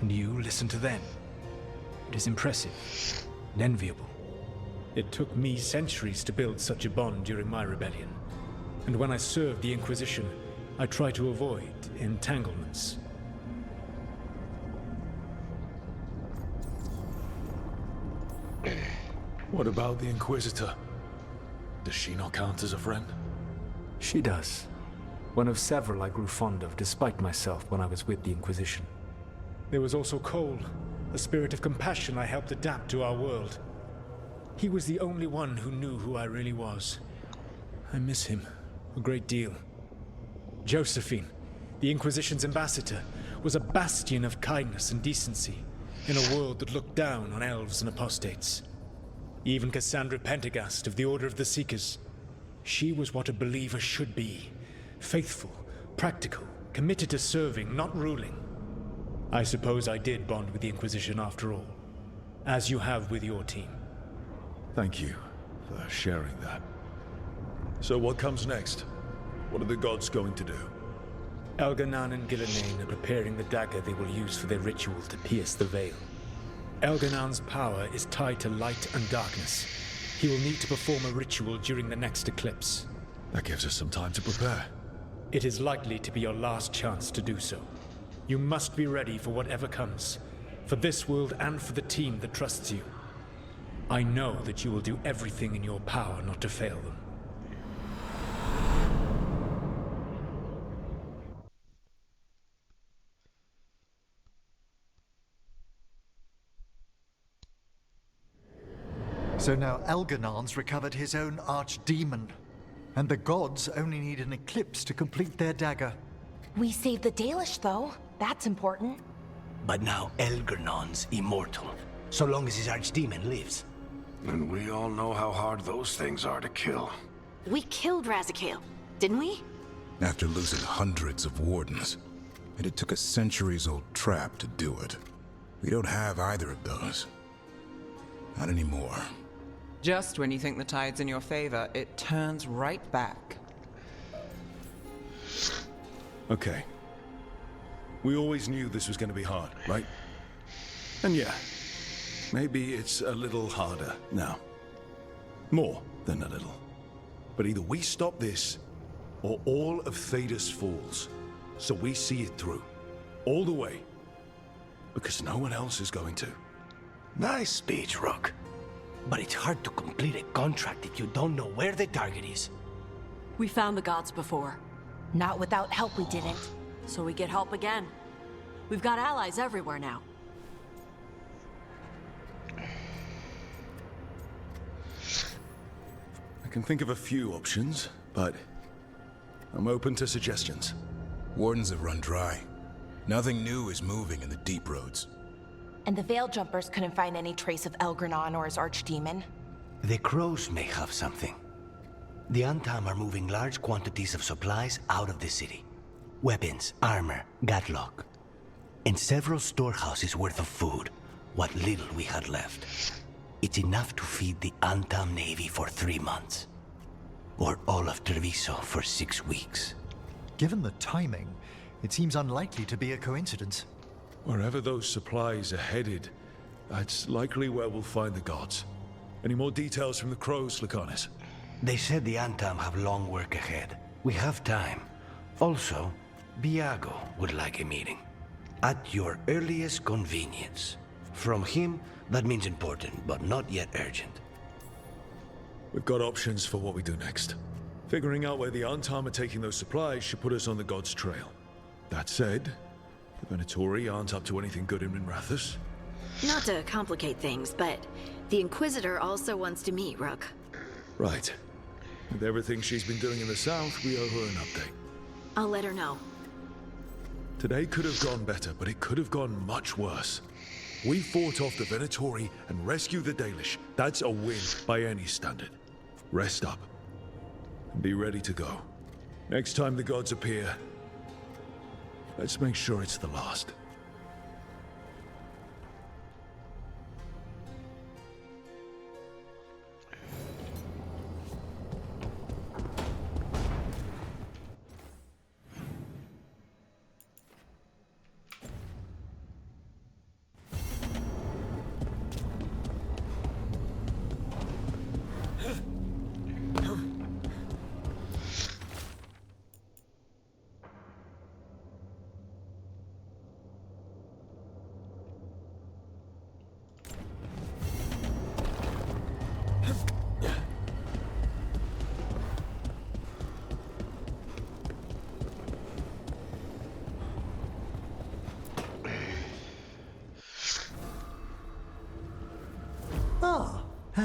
and you listen to them. It is impressive and enviable. It took me centuries to build such a bond during my rebellion, And when I served the Inquisition, I try to avoid entanglements. What about the Inquisitor? Does she not count as a friend? She does. One of several I grew fond of, despite myself, when I was with the Inquisition. There was also Cole, a spirit of compassion I helped adapt to our world. He was the only one who knew who I really was. I miss him a great deal. Josephine, the Inquisition's ambassador, was a bastion of kindness and decency in a world that looked down on elves and apostates. Even Cassandra Pendergast of the Order of the Seekers. She was what a believer should be. Faithful, practical, committed to serving, not ruling. I suppose I did bond with the Inquisition after all, as you have with your team. Thank you for sharing that. So what comes next? What are the gods going to do? Elganan and Gillenane are preparing the dagger they will use for their ritual to pierce the veil. Elganan's power is tied to light and darkness. He will need to perform a ritual during the next eclipse. That gives us some time to prepare. It is likely to be your last chance to do so. You must be ready for whatever comes, for this world and for the team that trusts you. I know that you will do everything in your power not to fail them. So now Elganan's recovered his own archdemon, and the gods only need an eclipse to complete their dagger. We saved the Dalish, though. That's important. But now Elgernon's immortal, so long as his archdemon lives. And we all know how hard those things are to kill. We killed Razikale, didn't we? After losing hundreds of wardens. And it took a centuries-old trap to do it. We don't have either of those. Not anymore. Just when you think the tide's in your favor, it turns right back. Okay. We always knew this was going to be hard, right? And yeah, maybe it's a little harder now. More than a little. But either we stop this, or all of Thedas falls. So we see it through. All the way. Because no one else is going to. Nice speech, Rook. But it's hard to complete a contract if you don't know where the target is. We found the gods before. Not without help, we didn't. So we get help again. We've got allies everywhere now. I can think of a few options, but I'm open to suggestions. Wardens have run dry. Nothing new is moving in the deep roads. And the Veil Jumpers couldn't find any trace of Elgranon or his archdemon. The crows may have something. The Antam are moving large quantities of supplies out of the city. Weapons, armor, gatlock. And several storehouses worth of food, what little we had left. It's enough to feed the Antam Navy for 3 months. Or all of Treviso for 6 weeks. Given the timing, it seems unlikely to be a coincidence. Wherever those supplies are headed, that's likely where we'll find the gods. Any more details from the crows, Lycanis? They said the Antam have long work ahead. We have time. Also, Biago would like a meeting. At your earliest convenience. From him, that means important, but not yet urgent. We've got options for what we do next. Figuring out where the Antam are taking those supplies should put us on the gods' trail. That said, the Venatori aren't up to anything good in Minrathous. Not to complicate things, but the Inquisitor also wants to meet Rook. Right. With everything she's been doing in the south, we owe her an update. I'll let her know. Today could have gone better, but it could have gone much worse. We fought off the Venatori and rescued the Dalish. That's a win by any standard. Rest up. And be ready to go. Next time the gods appear, let's make sure it's the last.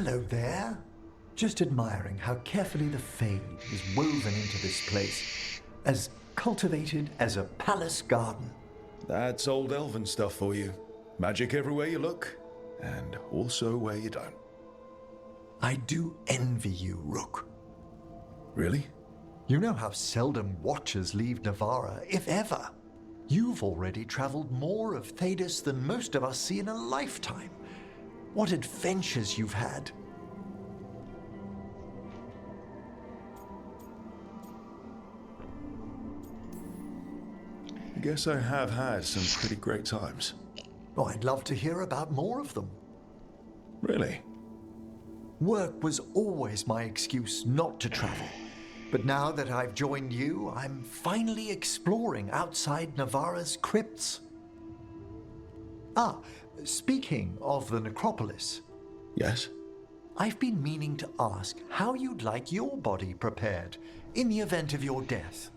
Hello there. Just admiring how carefully the Fade is woven into this place. As cultivated as a palace garden. That's old elven stuff for you. Magic everywhere you look, and also where you don't. I do envy you, Rook. Really? You know how seldom watchers leave Navarra, if ever. You've already traveled more of Thedas than most of us see in a lifetime. What adventures you've had. I guess I have had some pretty great times. Oh, I'd love to hear about more of them. Really? Work was always my excuse not to travel. But now that I've joined you, I'm finally exploring outside Navarra's crypts. Ah, speaking of the necropolis. Yes? I've been meaning to ask how you'd like your body prepared in the event of your death.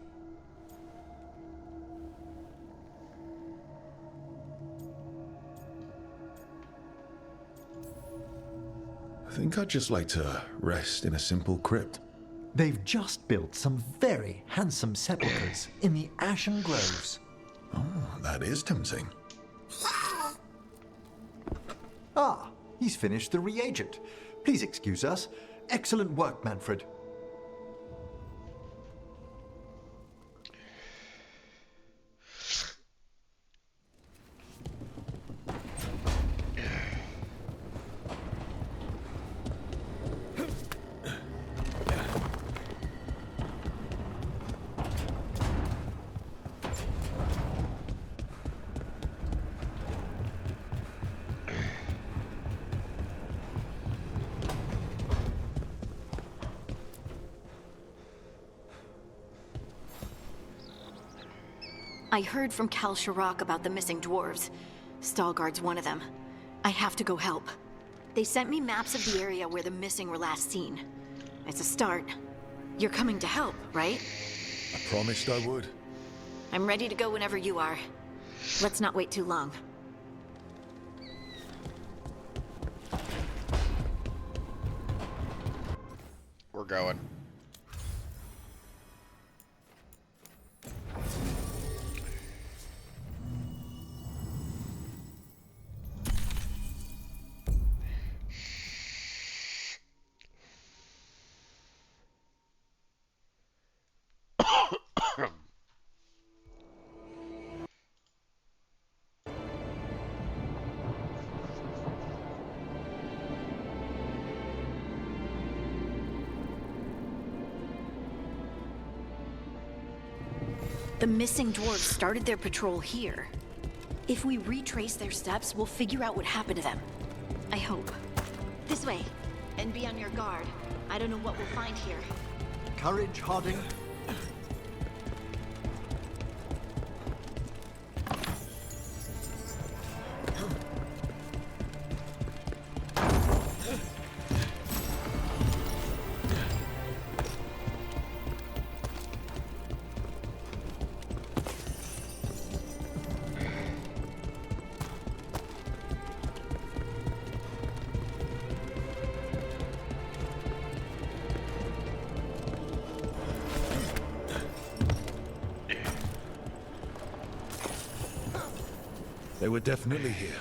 I think I'd just like to rest in a simple crypt. They've just built some very handsome sepulchres in the Ashen Groves. Oh, that is tempting. Ah, he's finished the reagent. Please excuse us. Excellent work, Manfred. I heard from Cal Shirak about the missing dwarves. Stalgard's one of them. I have to go help. They sent me maps of the area where the missing were last seen. It's a start. You're coming to help, right? I promised I would. I'm ready to go whenever you are. Let's not wait too long. We're going. The missing dwarves started their patrol here. If we retrace their steps, we'll figure out what happened to them. I hope. This way. And be on your guard. I don't know what we'll find here. Courage, Harding. They were definitely here.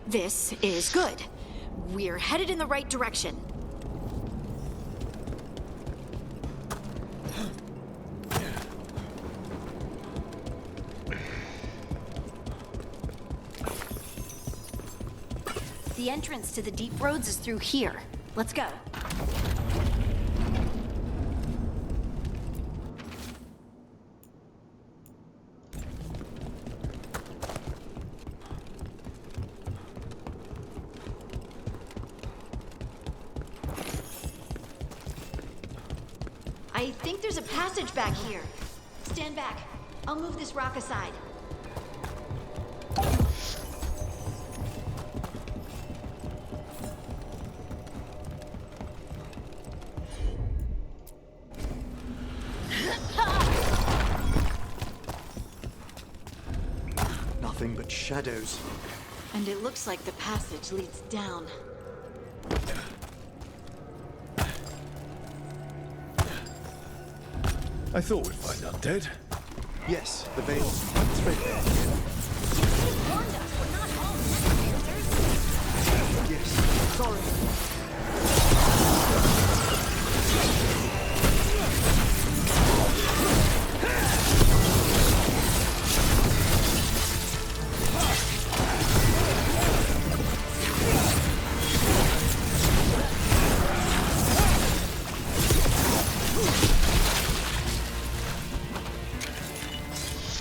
This is good. We're headed in the right direction. The entrance to the deep roads is through here. Let's go. I think there's a passage back here. Stand back. I'll move this rock aside. Nothing but shadows. And it looks like the passage leads down. I thought we'd find undead. Yes, the veil's quite threadbare here. Yes, sorry.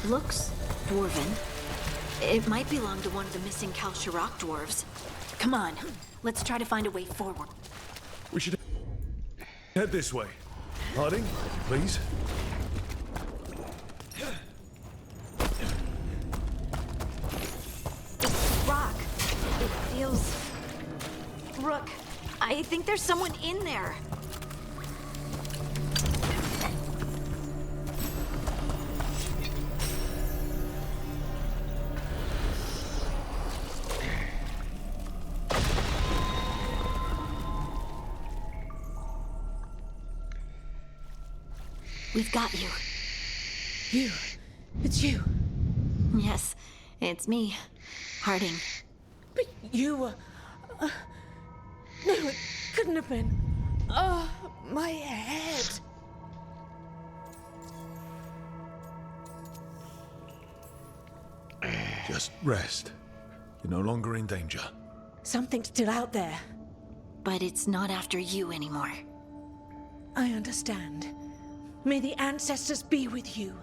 Looks dwarven. It might belong to one of the missing Kalsharok dwarves. Come on, let's try to find a way forward. We should head this way. Harding, please. It's rock. It feels... Rook, I think there's someone in there. We've got you. You? It's you? Yes, it's me, Harding. But you were... no, it couldn't have been. Oh, my head. Just rest. You're no longer in danger. Something's still out there. But it's not after you anymore. I understand. May the ancestors be with you.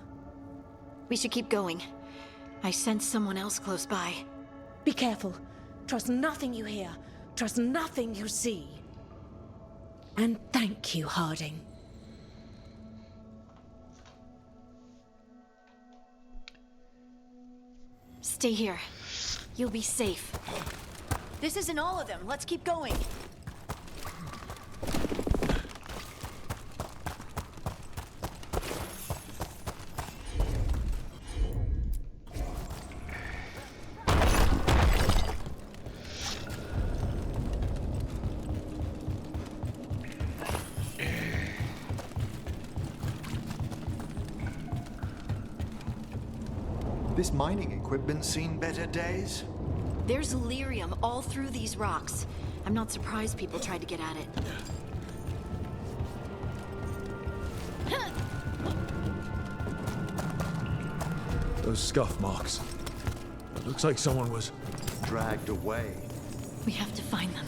We should keep going. I sense someone else close by. Be careful. Trust nothing you hear. Trust nothing you see. And thank you, Harding. Stay here. You'll be safe. This isn't all of them. Let's keep going. This mining equipment's seen better days. There's lyrium all through these rocks. I'm not surprised people tried to get at it. Those scuff marks. It looks like someone was dragged away. We have to find them.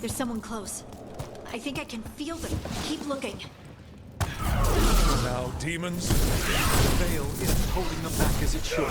There's someone close. I think I can feel them. Keep looking. Now, demons. The veil isn't holding them back as it should.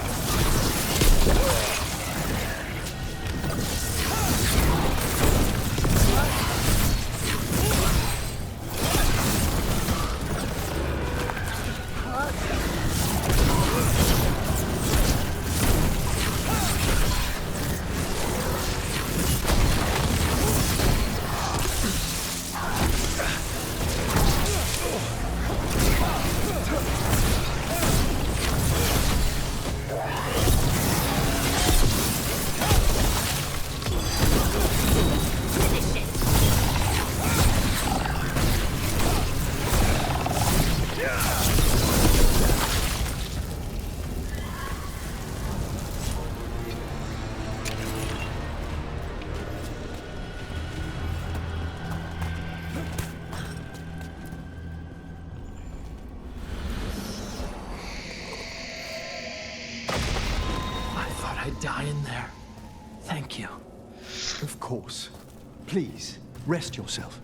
I'd die in there. Thank you. Of course. Please, rest yourself.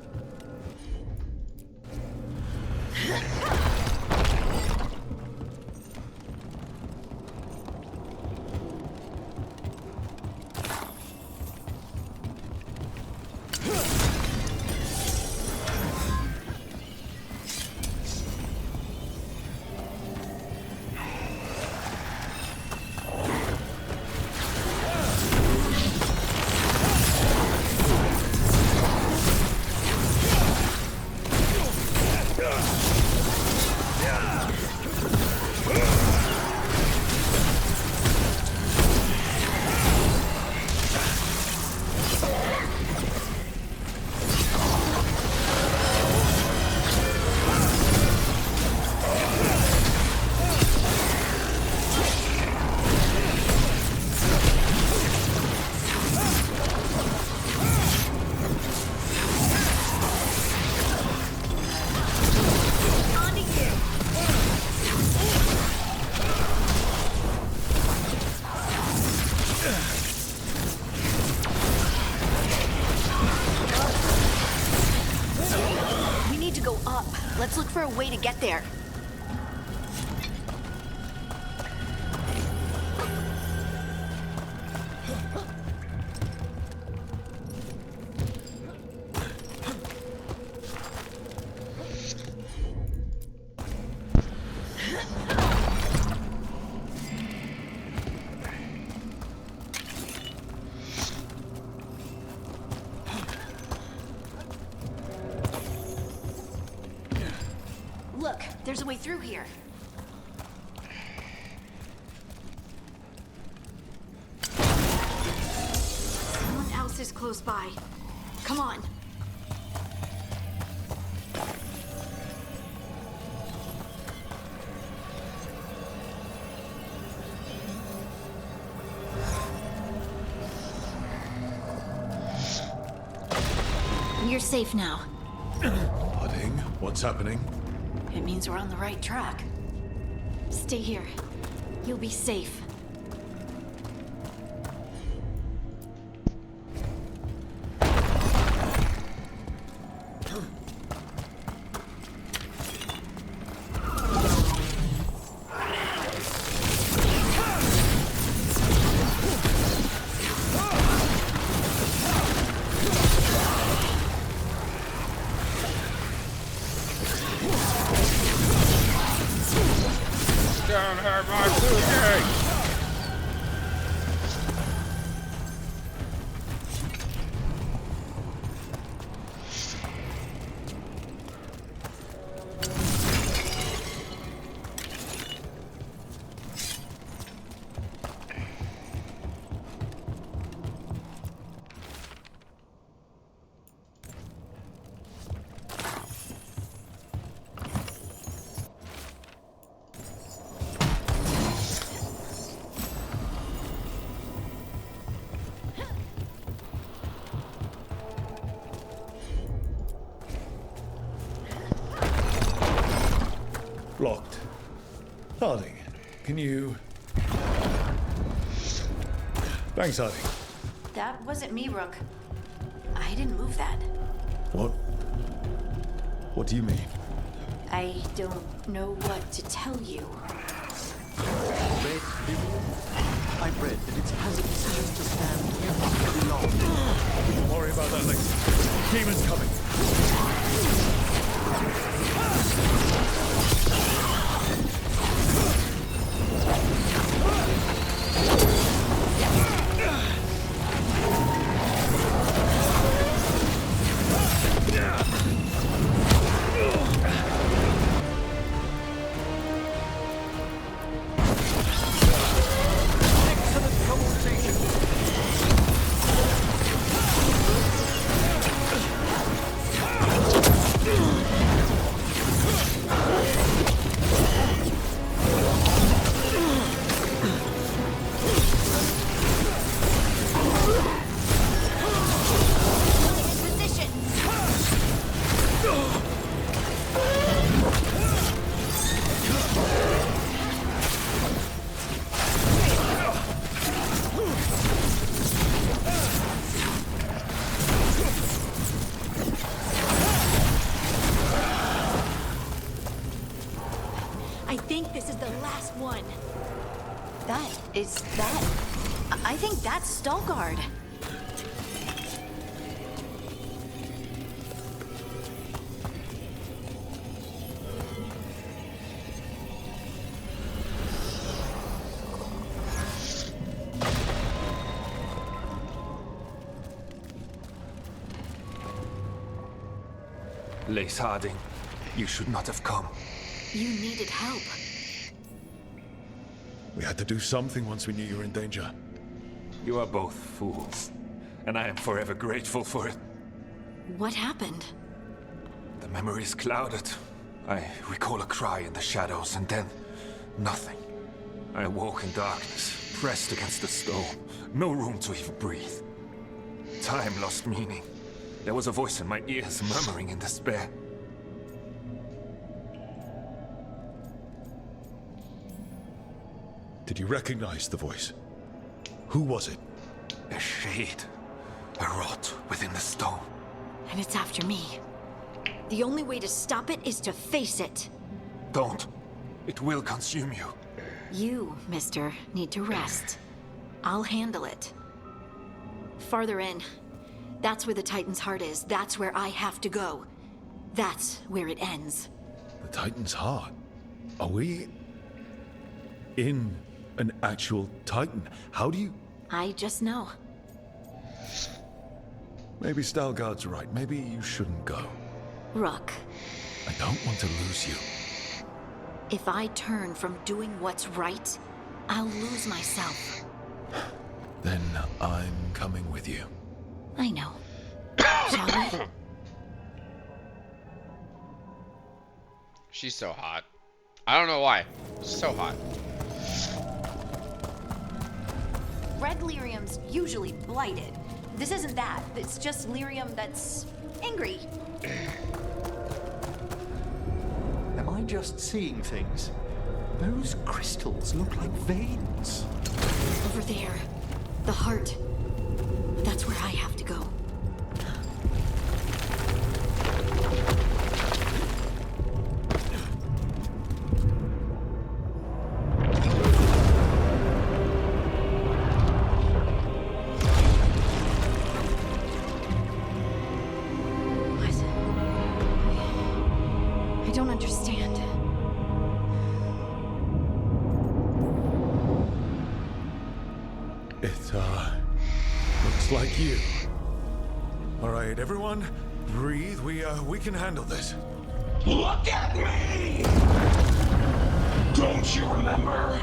Let's look for a way to get there. Look, there's a way through here. Someone else is close by. Come on. You're safe now. Pudding, what's happening? It means we're on the right track. Stay here. You'll be safe. Don't hurt my cookie! Locked. Harding, can you... Thanks, Harding. That wasn't me, Rook. I didn't move that. What? What do you mean? I don't know what to tell you. Red Vivian? I've read that its hazardous seems to stand pretty long. Don't worry about that later. Demon's coming. I think this is the last one. I think that's Stalgard. Lace Harding, you should not have come. You needed help. We had to do something once we knew you were in danger. You are both fools, and I am forever grateful for it. What happened? The memory is clouded. I recall a cry in the shadows, and then nothing. I awoke in darkness, pressed against the stone. No room to even breathe. Time lost meaning. There was a voice in my ears murmuring in despair. Did you recognize the voice? Who was it? A shade. A rot within the stone. And it's after me. The only way to stop it is to face it. Don't. It will consume you. You, mister, need to rest. I'll handle it. Farther in. That's where the Titan's heart is. That's where I have to go. That's where it ends. The Titan's heart? Are we in an actual Titan? How do you... I just know. Maybe Stalgard's right. Maybe you shouldn't go. Rook. I don't want to lose you. If I turn from doing what's right, I'll lose myself. Then I'm coming with you. I know. Shall we? She's so hot. I don't know why. She's so hot. Red lyrium's usually blighted. This isn't that. It's just lyrium that's angry. Am I just seeing things? Those crystals look like veins. Over there. The heart. That's where I have to go. I don't understand. It, looks like you. All right, everyone, breathe. We can handle this. Look at me! Don't you remember?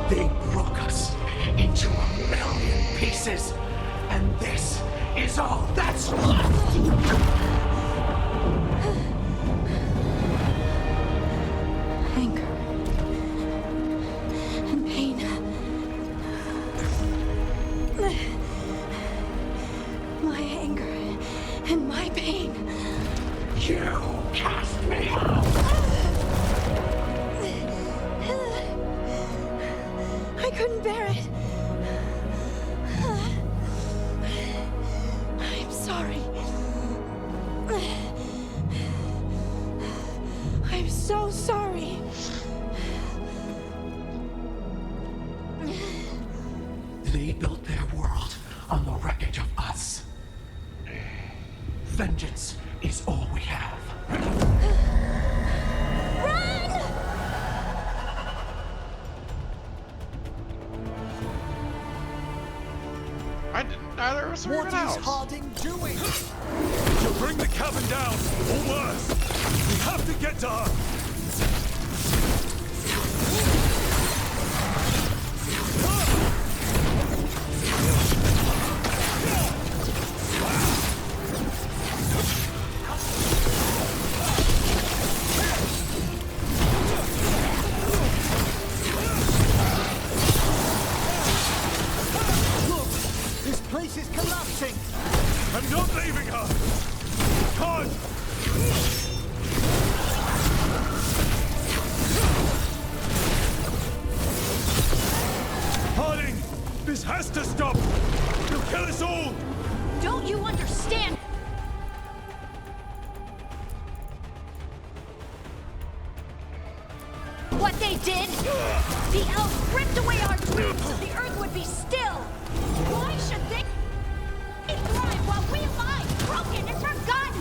They broke us into 1,000,000 pieces, and this is all that's left! Anger and pain. My anger and my pain. You cast me out! I couldn't bear it. I'm sorry. Vengeance is all we have. I didn't. Neither of us were What even is out. Harding doing? She'll bring the cabin down, or worse. We have to get to her. Look! This place is collapsing! I'm not leaving her! Can't! Harding! This has to stop! You'll kill us all! Don't you understand? What they did? The elves ripped away our dreams so the earth would be still. Why should they thrive while we lie, broken and forgotten?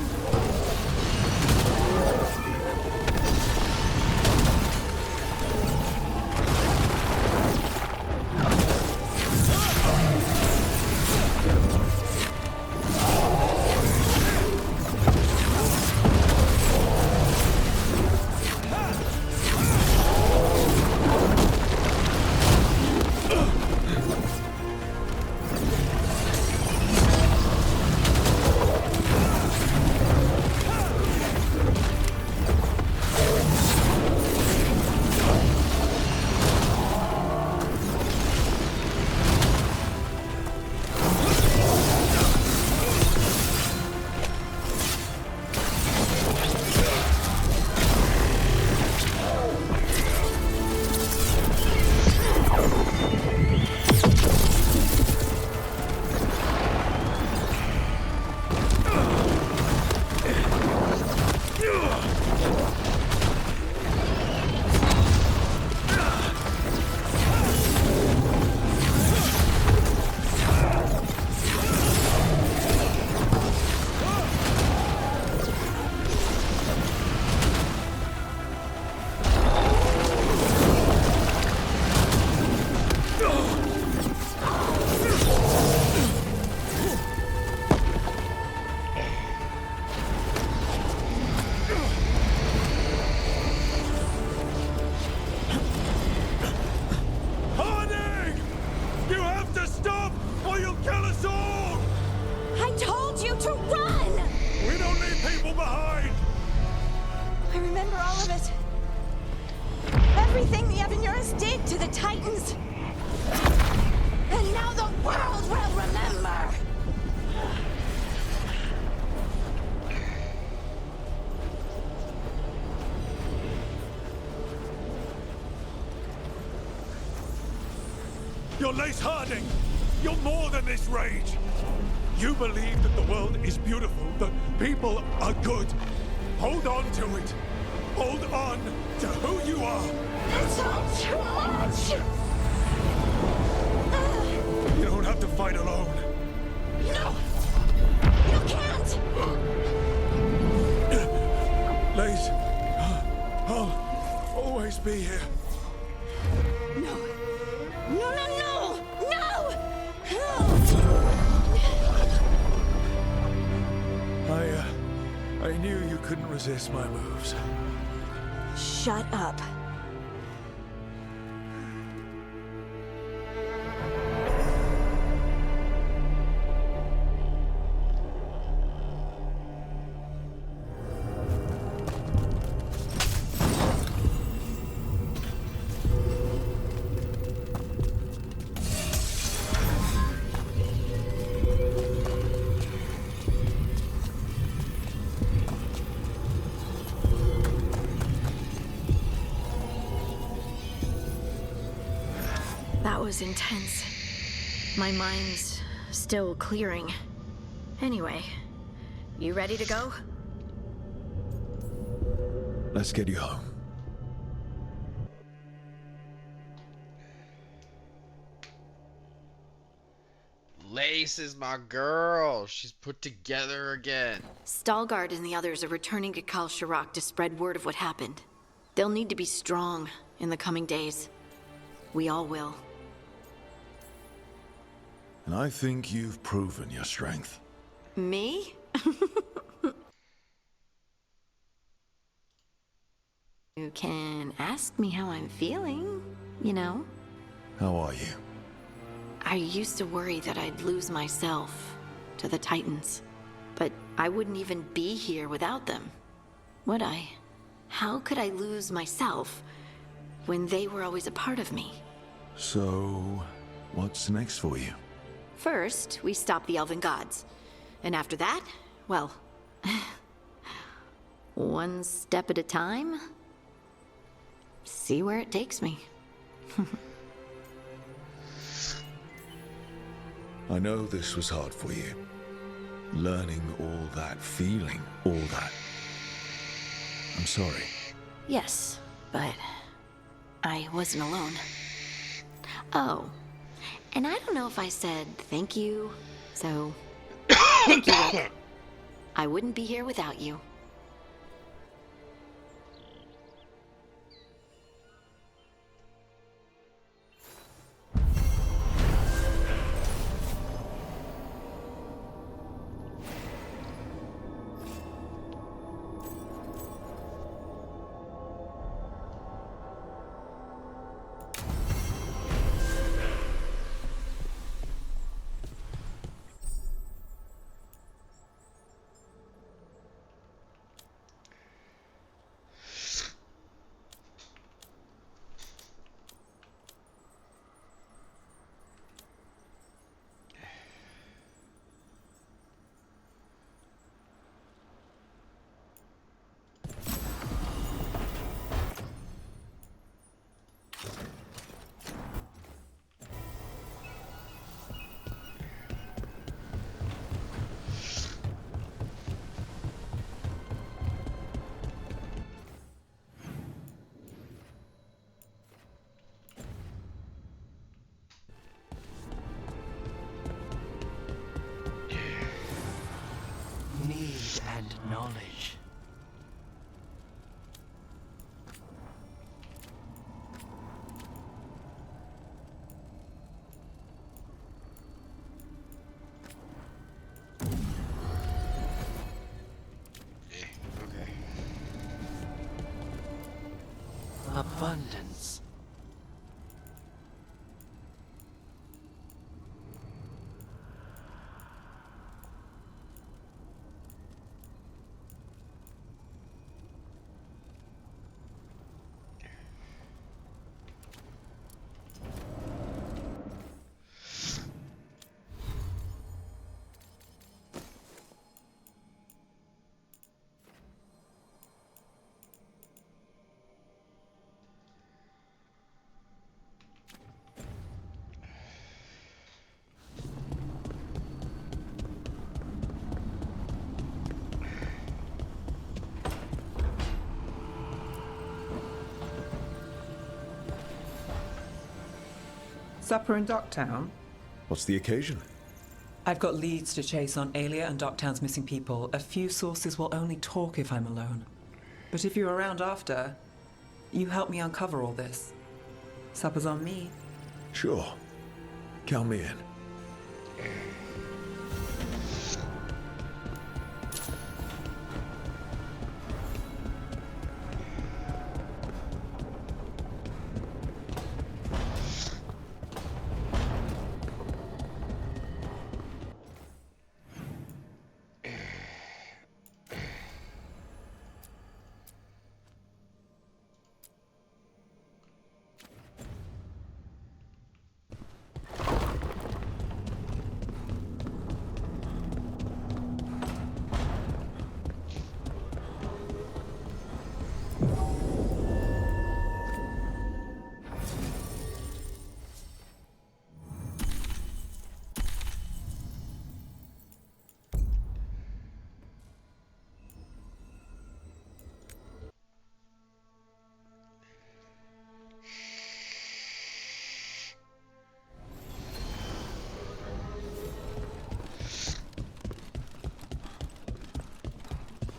Harding! You have to stop, or you'll kill us all! I told you to run! We don't leave people behind! I remember all of it. Everything the Avenuras did to the Titans. And now the world will remember! You're Lace Harding! You're more than this rage! You believe that the world is beautiful, that people are good. Hold on to it. Hold on to who you are. It's all too much! You don't have to fight alone. No! You can't! Lace, I'll always be here. No! No, no, no! No! I knew you couldn't resist my moves. Shut up. That was intense. My mind's still clearing. Anyway, you ready to go? Let's get you home. Lace is my girl. She's put together again. Stalgard and the others are returning to Kal Shirak to spread word of what happened. They'll need to be strong in the coming days. We all will. And I think you've proven your strength. Me? You can ask me how I'm feeling, you know? How are you? I used to worry that I'd lose myself to the Titans. But I wouldn't even be here without them, would I? How could I lose myself when they were always a part of me? So, what's next for you? First, we stop the elven gods. And after that, well, one step at a time. See where it takes me. I know this was hard for you. Learning all that, feeling all that. I'm sorry. Yes, but I wasn't alone. Oh, and I don't know if I said thank you, so thank you, Rick. I wouldn't be here without you. Need and knowledge. Okay. Abundance. Supper in Docktown? What's the occasion? I've got leads to chase on Alia and Docktown's missing people. A few sources will only talk if I'm alone. But if you're around after, you help me uncover all this. Supper's on me. Sure. Count me in.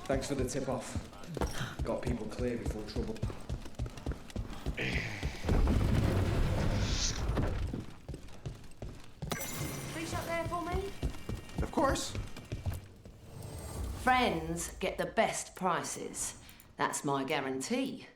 Thanks for the tip-off. Got people clear before trouble. Free shot there for me? Of course. Friends get the best prices. That's my guarantee.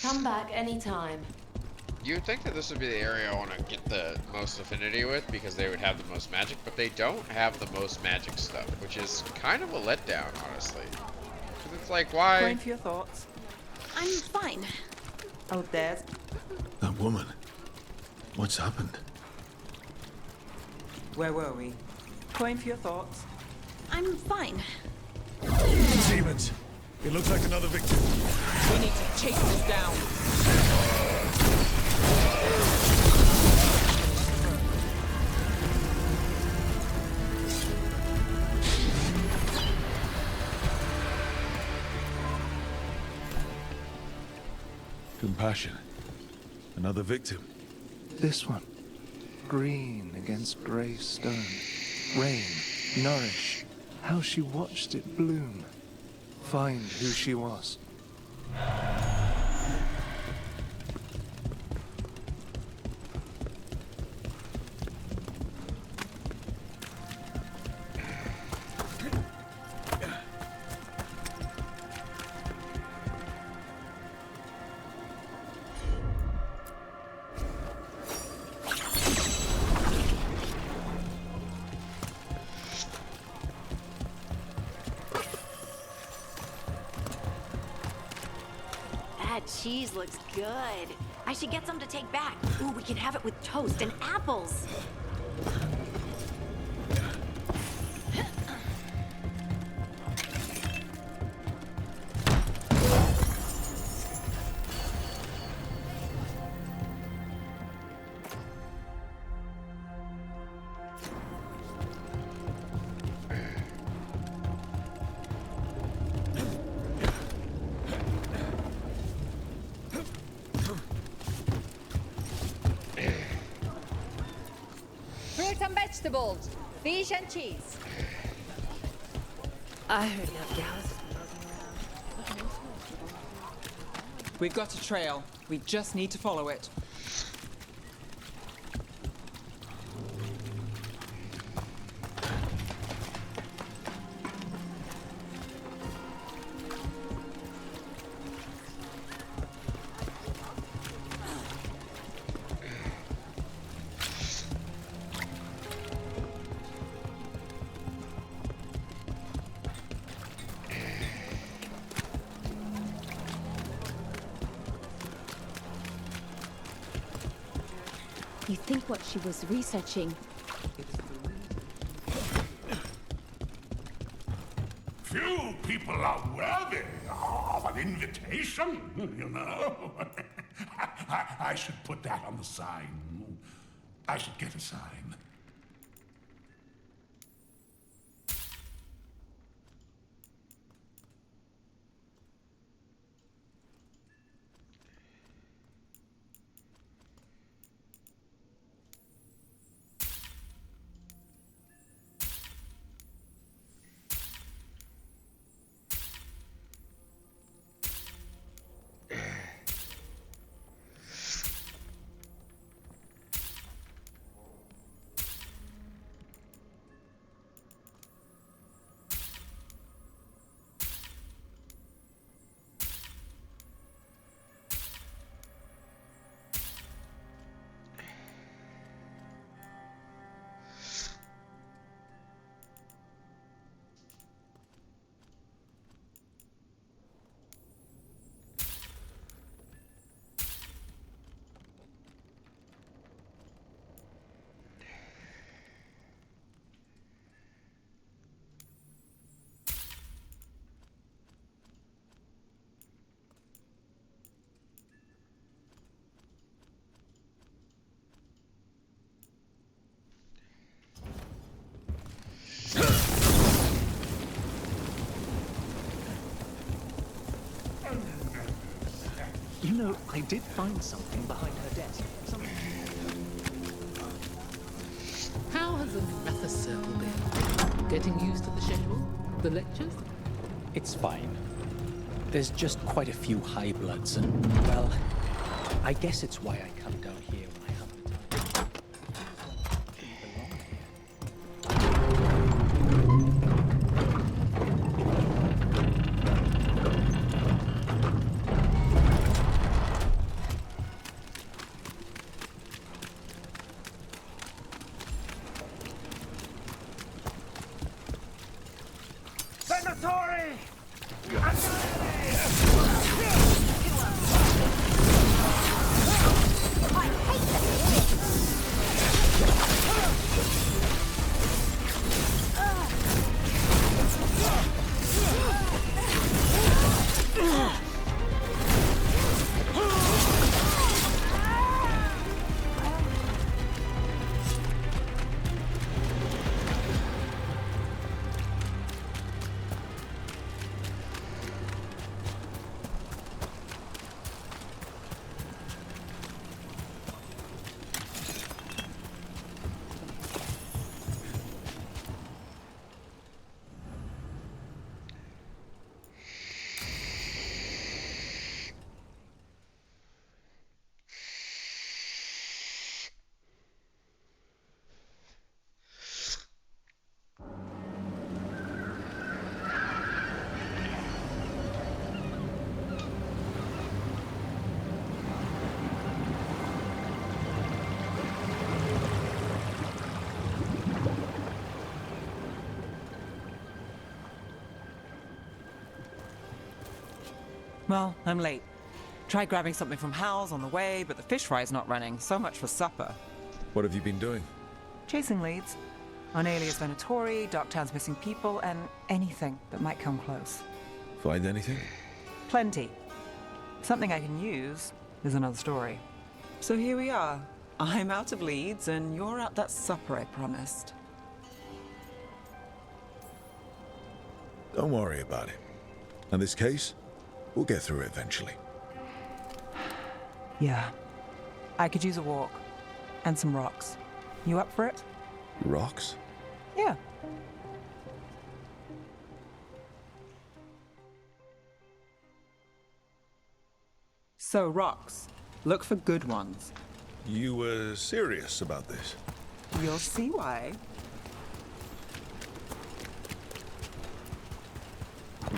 Come back anytime. You would think that this would be the area I want to get the most affinity with because they would have the most magic, but they don't have the most magic stuff, which is kind of a letdown, honestly. 'Cause it's like, why? Going for your thoughts. I'm fine. Oh, there's... That woman. What's happened? Where were we? Coin for your thoughts. I'm fine. Demons. It looks like another victim. We need to chase this down. Compassion. Another victim. This one. Green against grey stone. Rain. Nourish. How she watched it bloom. Find who she was. That cheese looks good. I should get some to take back. Ooh, we can have it with toast and apples. Fruit and vegetables, fish and cheese. I heard enough gals. We've got a trail. We just need to follow it. You think what she was researching? Few people are worthy of an invitation, you know. I should put that on the sign. I should get a sign. know, I did find something behind her desk. How has the Matter Circle been? Getting used to the schedule? The lectures? It's fine. There's just quite a few high bloods, and, well, I guess it's why I come down here when I have the time. Venatori! Well, I'm late. Tried grabbing something from Hal's on the way, but the fish fry's not running. So much for supper. What have you been doing? Chasing leads. On alias Venatori, Darktown's missing people, and anything that might come close. Find anything? Plenty. Something I can use is another story. So here we are. I'm out of leads, and you're at that supper I promised. Don't worry about it. In this case, we'll get through it eventually. Yeah. I could use a walk. And some rocks. You up for it? Rocks? Yeah. So, rocks. Look for good ones. You were serious about this? You'll see why.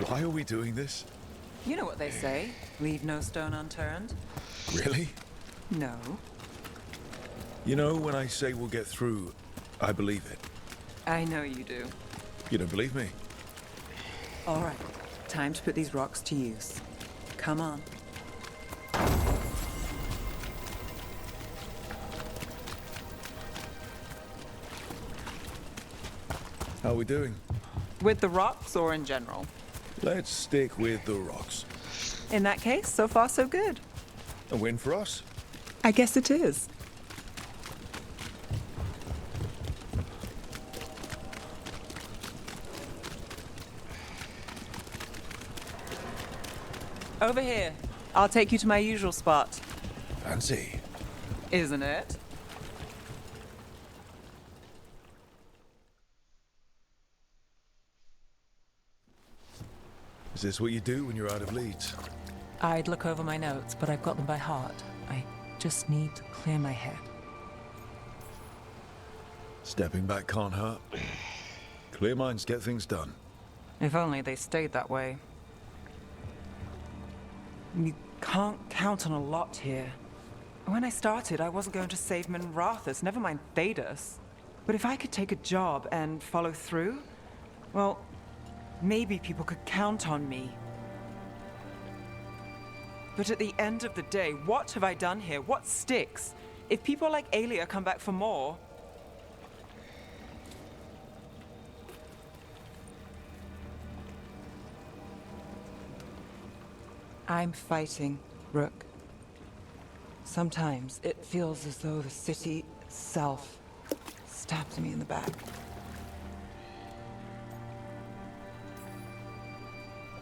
Why are we doing this? You know what they say. Leave no stone unturned. Really? No. You know, when I say we'll get through, I believe it. I know you do. You don't believe me? All right. Time to put these rocks to use. Come on. How are we doing? With the rocks or in general? Let's stick with the rocks. In that case, so far so good. A win for us? I guess it is. Over here. I'll take you to my usual spot. Fancy. Isn't it? Is this what you do when you're out of leads? I'd look over my notes, but I've got them by heart. I just need to clear my head. Stepping back can't hurt. Clear minds get things done. If only they stayed that way. You can't count on a lot here. When I started, I wasn't going to save Minrathus, never mind Thedas. But if I could take a job and follow through, well, maybe people could count on me. But at the end of the day, what have I done here? What sticks? If people like Aelia come back for more... I'm fighting, Rook. Sometimes it feels as though the city itself stabs me in the back.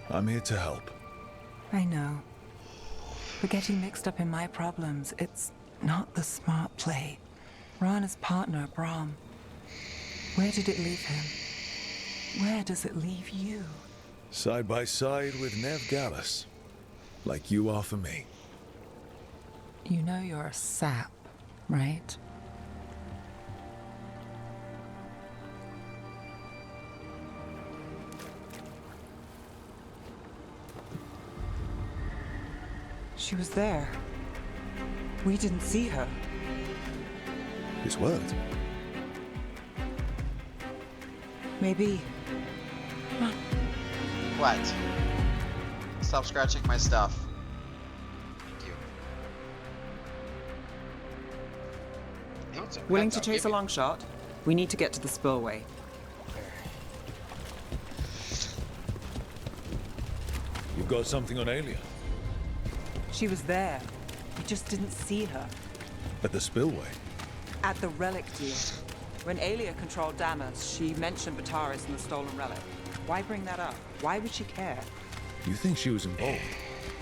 I'm here to help. I know. for getting mixed up in my problems. It's not the smart play. Rana's partner, Brahm. Where did it leave him? Where does it leave you? Side by side with Nev Gallus. Like you are for me. You know you're a sap, right? She was there. We didn't see her. It's worked. Maybe. What? Stop scratching my stuff. Thank you. Willing to chase a long shot? We need to get to the spillway. You've got something on Aelia? She was there. We just didn't see her. At the spillway? At the relic deal. When Aelia controlled Damas, she mentioned Bataris and the stolen relic. Why bring that up? Why would she care? You think she was involved?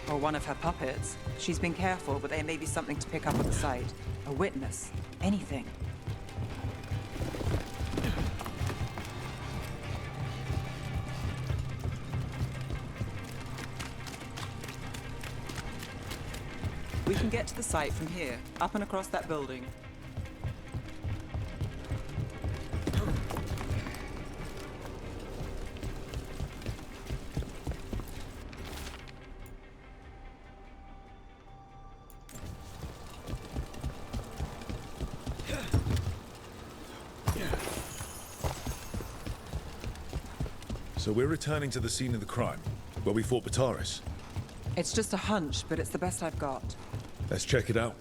Or one of her puppets. She's been careful, but there may be something to pick up at the site. A witness. Anything. We can get to the site from here, up and across that building. So we're returning to the scene of the crime, where we fought Bataris. It's just a hunch, but it's the best I've got. Let's check it out.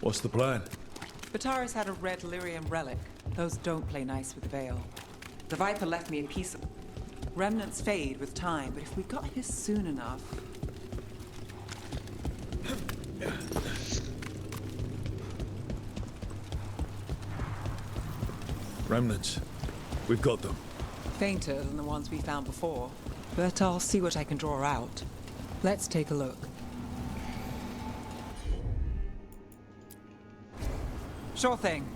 What's the plan? Bataris had a red lyrium relic. Those don't play nice with the Veil. The Viper left me a piece of... Remnants fade with time, but if we got here soon enough... Remnants. We've got them. Fainter than the ones we found before, but I'll see what I can draw out. Let's take a look. Sure thing.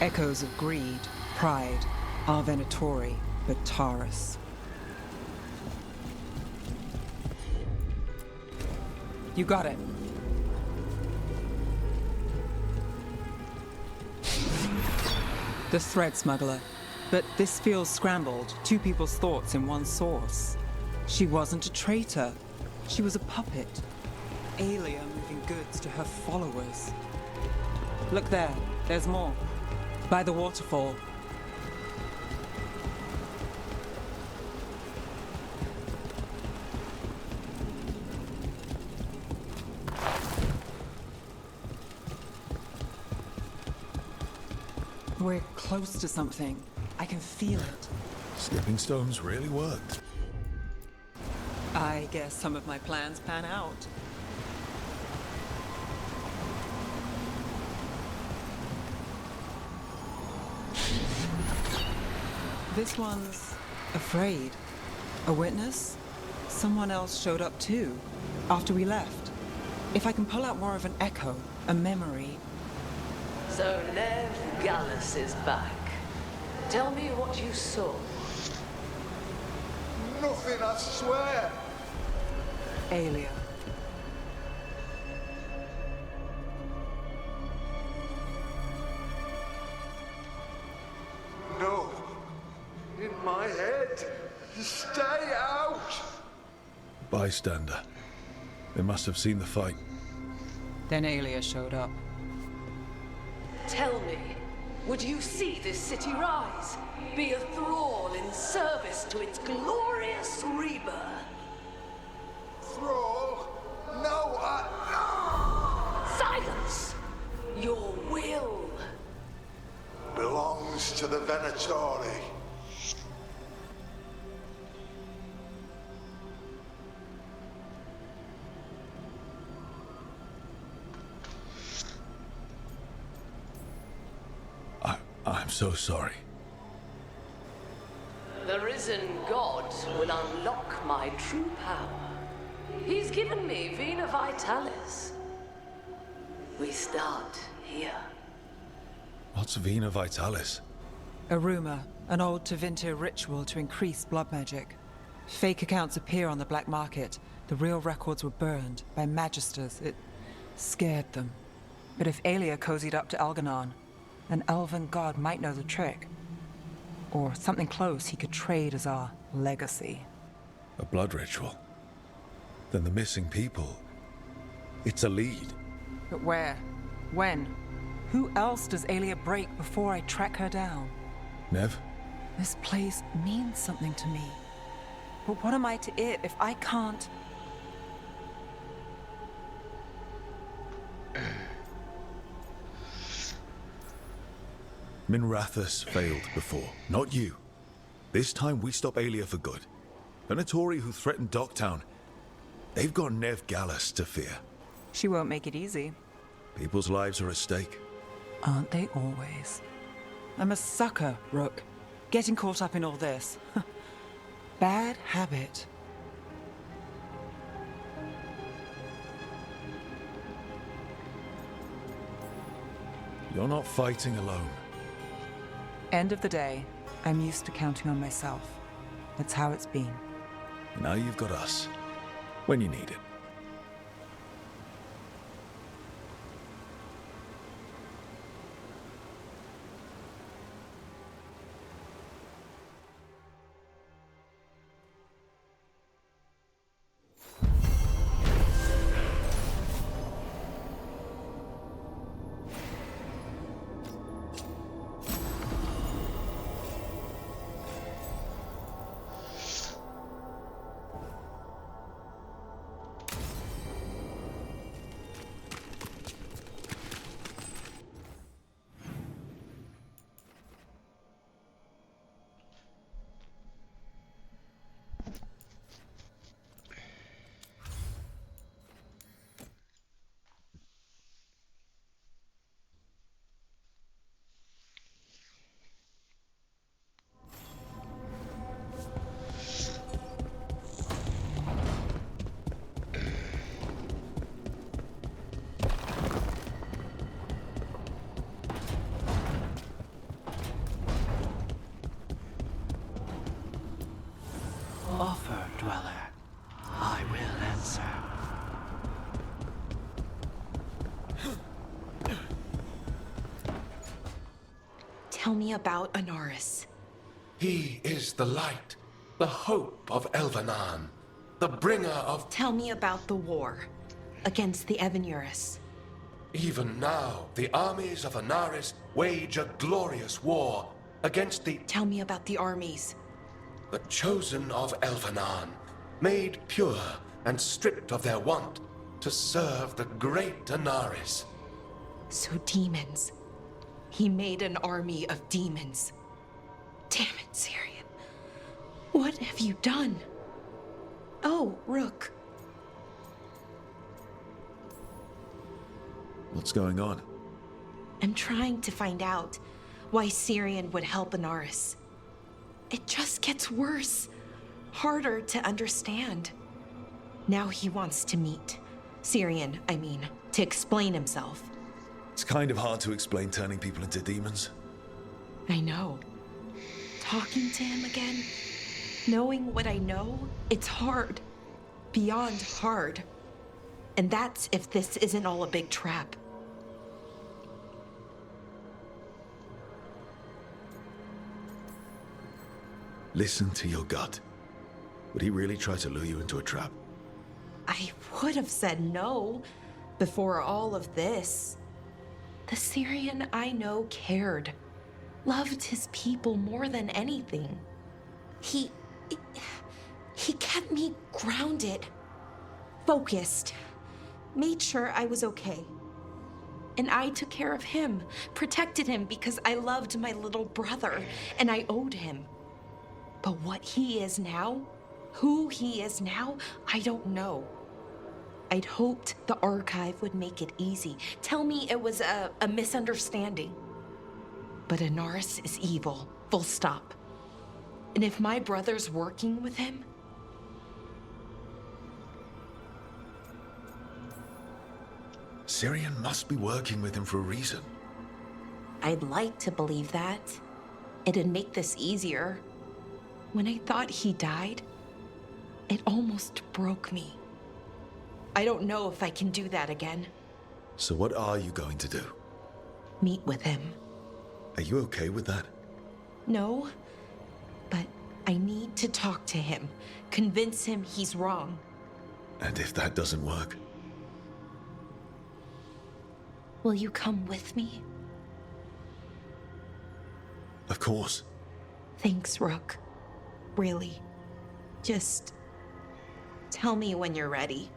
Echoes of greed, pride, our Venatori, Bataris. You got it. The thread smuggler. But this feels scrambled. Two people's thoughts in one source. She wasn't a traitor. She was a puppet. Aelia moving goods to her followers. Look there. There's more. By the waterfall. We're close to something. I can feel it. Stepping stones really worked. I guess some of my plans pan out. This one's afraid. A witness? Someone else showed up too, after we left. If I can pull out more of an echo, a memory. So Nev Gallus is back. Tell me what you saw. Nothing, I swear. Aelia. No. In my head. Stay out. Bystander. They must have seen the fight. Then Aelia showed up. Tell me, would you see this city rise? Be a thrall in service to its glorious rebirth? Thrall? No, Silence! Your will belongs to the Venatori. I'm so sorry. risen god will unlock my true power. He's given me Vena Vitalis. We start here. What's Vena Vitalis? A rumor, an old Tevinter ritual to increase blood magic. Fake accounts appear on the black market. The real records were burned by magisters. It scared them. But if Aelia cozied up to Algernon, an elven god might know the trick. Or something close he could trade as our legacy. A blood ritual? Then the missing people... It's a lead. But where? When? Who else does Aelia break before I track her down? Nev? This place means something to me. But what am I to it if I can't... Minrathous failed before, not you. This time we stop Aelia for good. Venatori, who threatened Docktown, they've got Nev Gallus to fear. She won't make it easy. People's lives are at stake. Aren't they always? I'm a sucker, Rook. Getting caught up in all this. Bad habit. You're not fighting alone. End of the day, I'm used to counting on myself. That's how it's been. Now you've got us. When you need it. Offer, Dweller. I will answer. Tell me about Anaris. He is the light, the hope of Elvenan, the bringer of... Tell me about the war against the Evenuris. Even now, the armies of Anaris wage a glorious war against the... Tell me about the armies. The chosen of Elvenan, made pure and stripped of their want to serve the great Anaris. So demons. He made an army of demons. Damn it, Syrian. What have you done? Oh, Rook. What's going on? I'm trying to find out why Syrian would help Anaris. It just gets worse. Harder to understand. Now he wants to meet. Syrian, I mean, to explain himself. It's kind of hard to explain turning people into demons. I know. Talking to him again, knowing what I know, it's hard. Beyond hard. And that's if this isn't all a big trap. Listen to your gut. Would he really try to lure you into a trap? I would have said no before all of this. The Syrian I know cared. Loved his people more than anything. He kept me grounded. Focused. Made sure I was okay. And I took care of him. Protected him because I loved my little brother. And I owed him. But what he is now, who he is now, I don't know. I'd hoped the archive would make it easy. Tell me it was a misunderstanding. But Anaris is evil, full stop. And if my brother's working with him, Syrian must be working with him for a reason. I'd like to believe that. It'd make this easier. When I thought he died, it almost broke me. I don't know if I can do that again. So what are you going to do? Meet with him. Are you okay with that? No, but I need to talk to him. Convince him he's wrong. And if that doesn't work? Will you come with me? Of course. Thanks, Rook. Really. Just tell me when you're ready.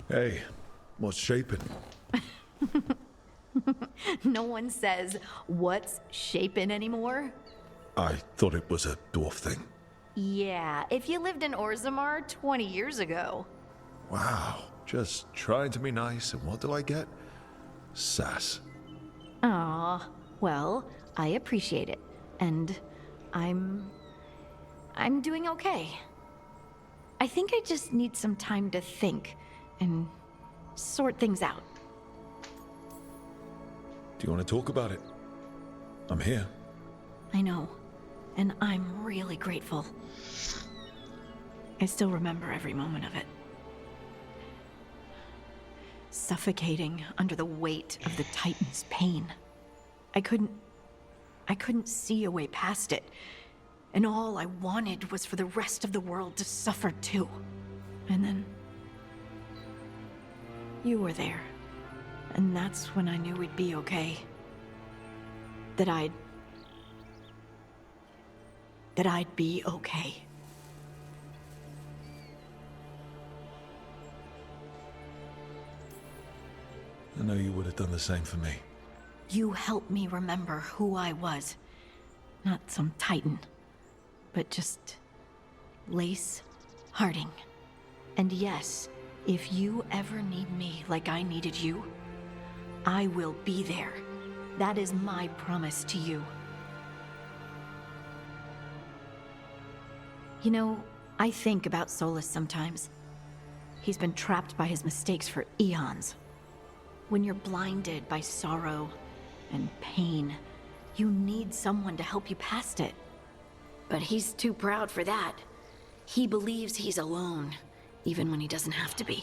Hey, what's shaping? No one says, what's shaping anymore? I thought it was a dwarf thing. Yeah, if you lived in Orzammar 20 years ago. Wow, just trying to be nice, and what do I get? Sass. Aw, well, I appreciate it. And I'm doing okay. I think I just need some time to think and sort things out. Do you want to talk about it? I'm here. I know, and I'm really grateful. I still remember every moment of it. Suffocating under the weight of the Titan's pain. I couldn't see a way past it. And all I wanted was for the rest of the world to suffer too. And then you were there. And that's when I knew we'd be okay. That I'd be okay. I know you would have done the same for me. You helped me remember who I was. Not some titan, but just Lace Harding. And yes, if you ever need me like I needed you, I will be there. That is my promise to you. You know, I think about Solus sometimes. He's been trapped by his mistakes for eons. When you're blinded by sorrow and pain, you need someone to help you past it. But he's too proud for that. He believes he's alone, even when he doesn't have to be.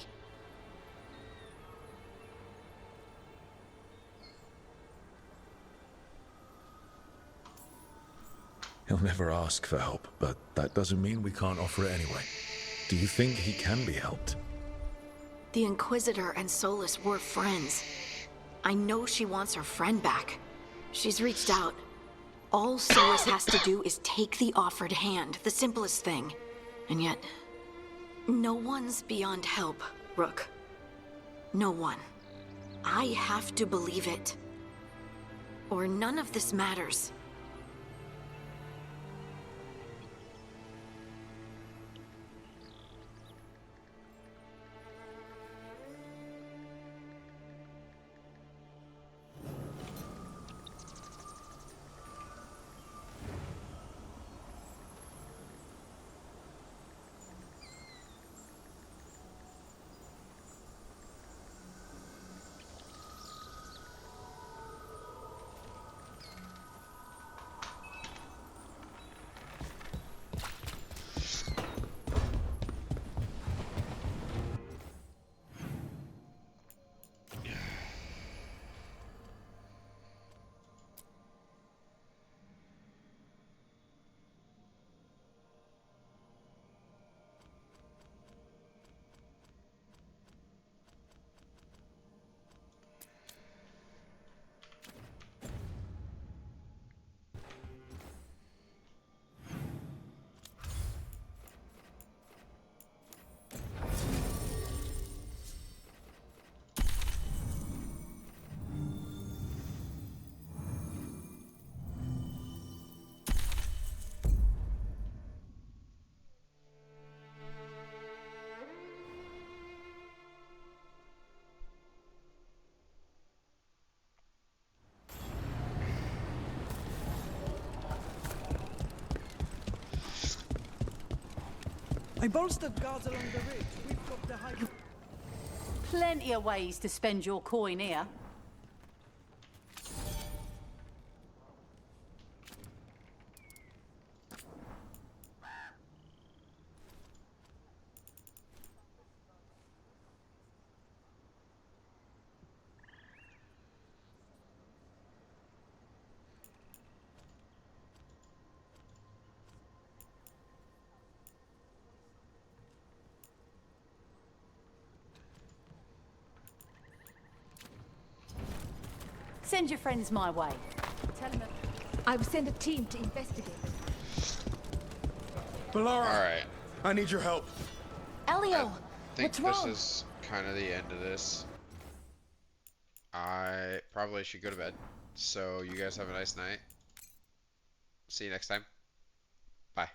He'll never ask for help, but that doesn't mean we can't offer it anyway. Do you think he can be helped? The Inquisitor and Solus were friends. I know she wants her friend back. She's reached out. All Solus has to do is take the offered hand, the simplest thing. And yet, no one's beyond help, Rook. No one. I have to believe it. Or none of this matters. I bolstered guards along the ridge. We've got the high. Plenty of ways to spend your coin here. Send your friends my way. Tell them I've sent a team to investigate. Bellara! Alright. I need your help. Elio, I think what's wrong? this is kind of the end of this. I probably should go to bed. So you guys have a nice night. See you next time. Bye.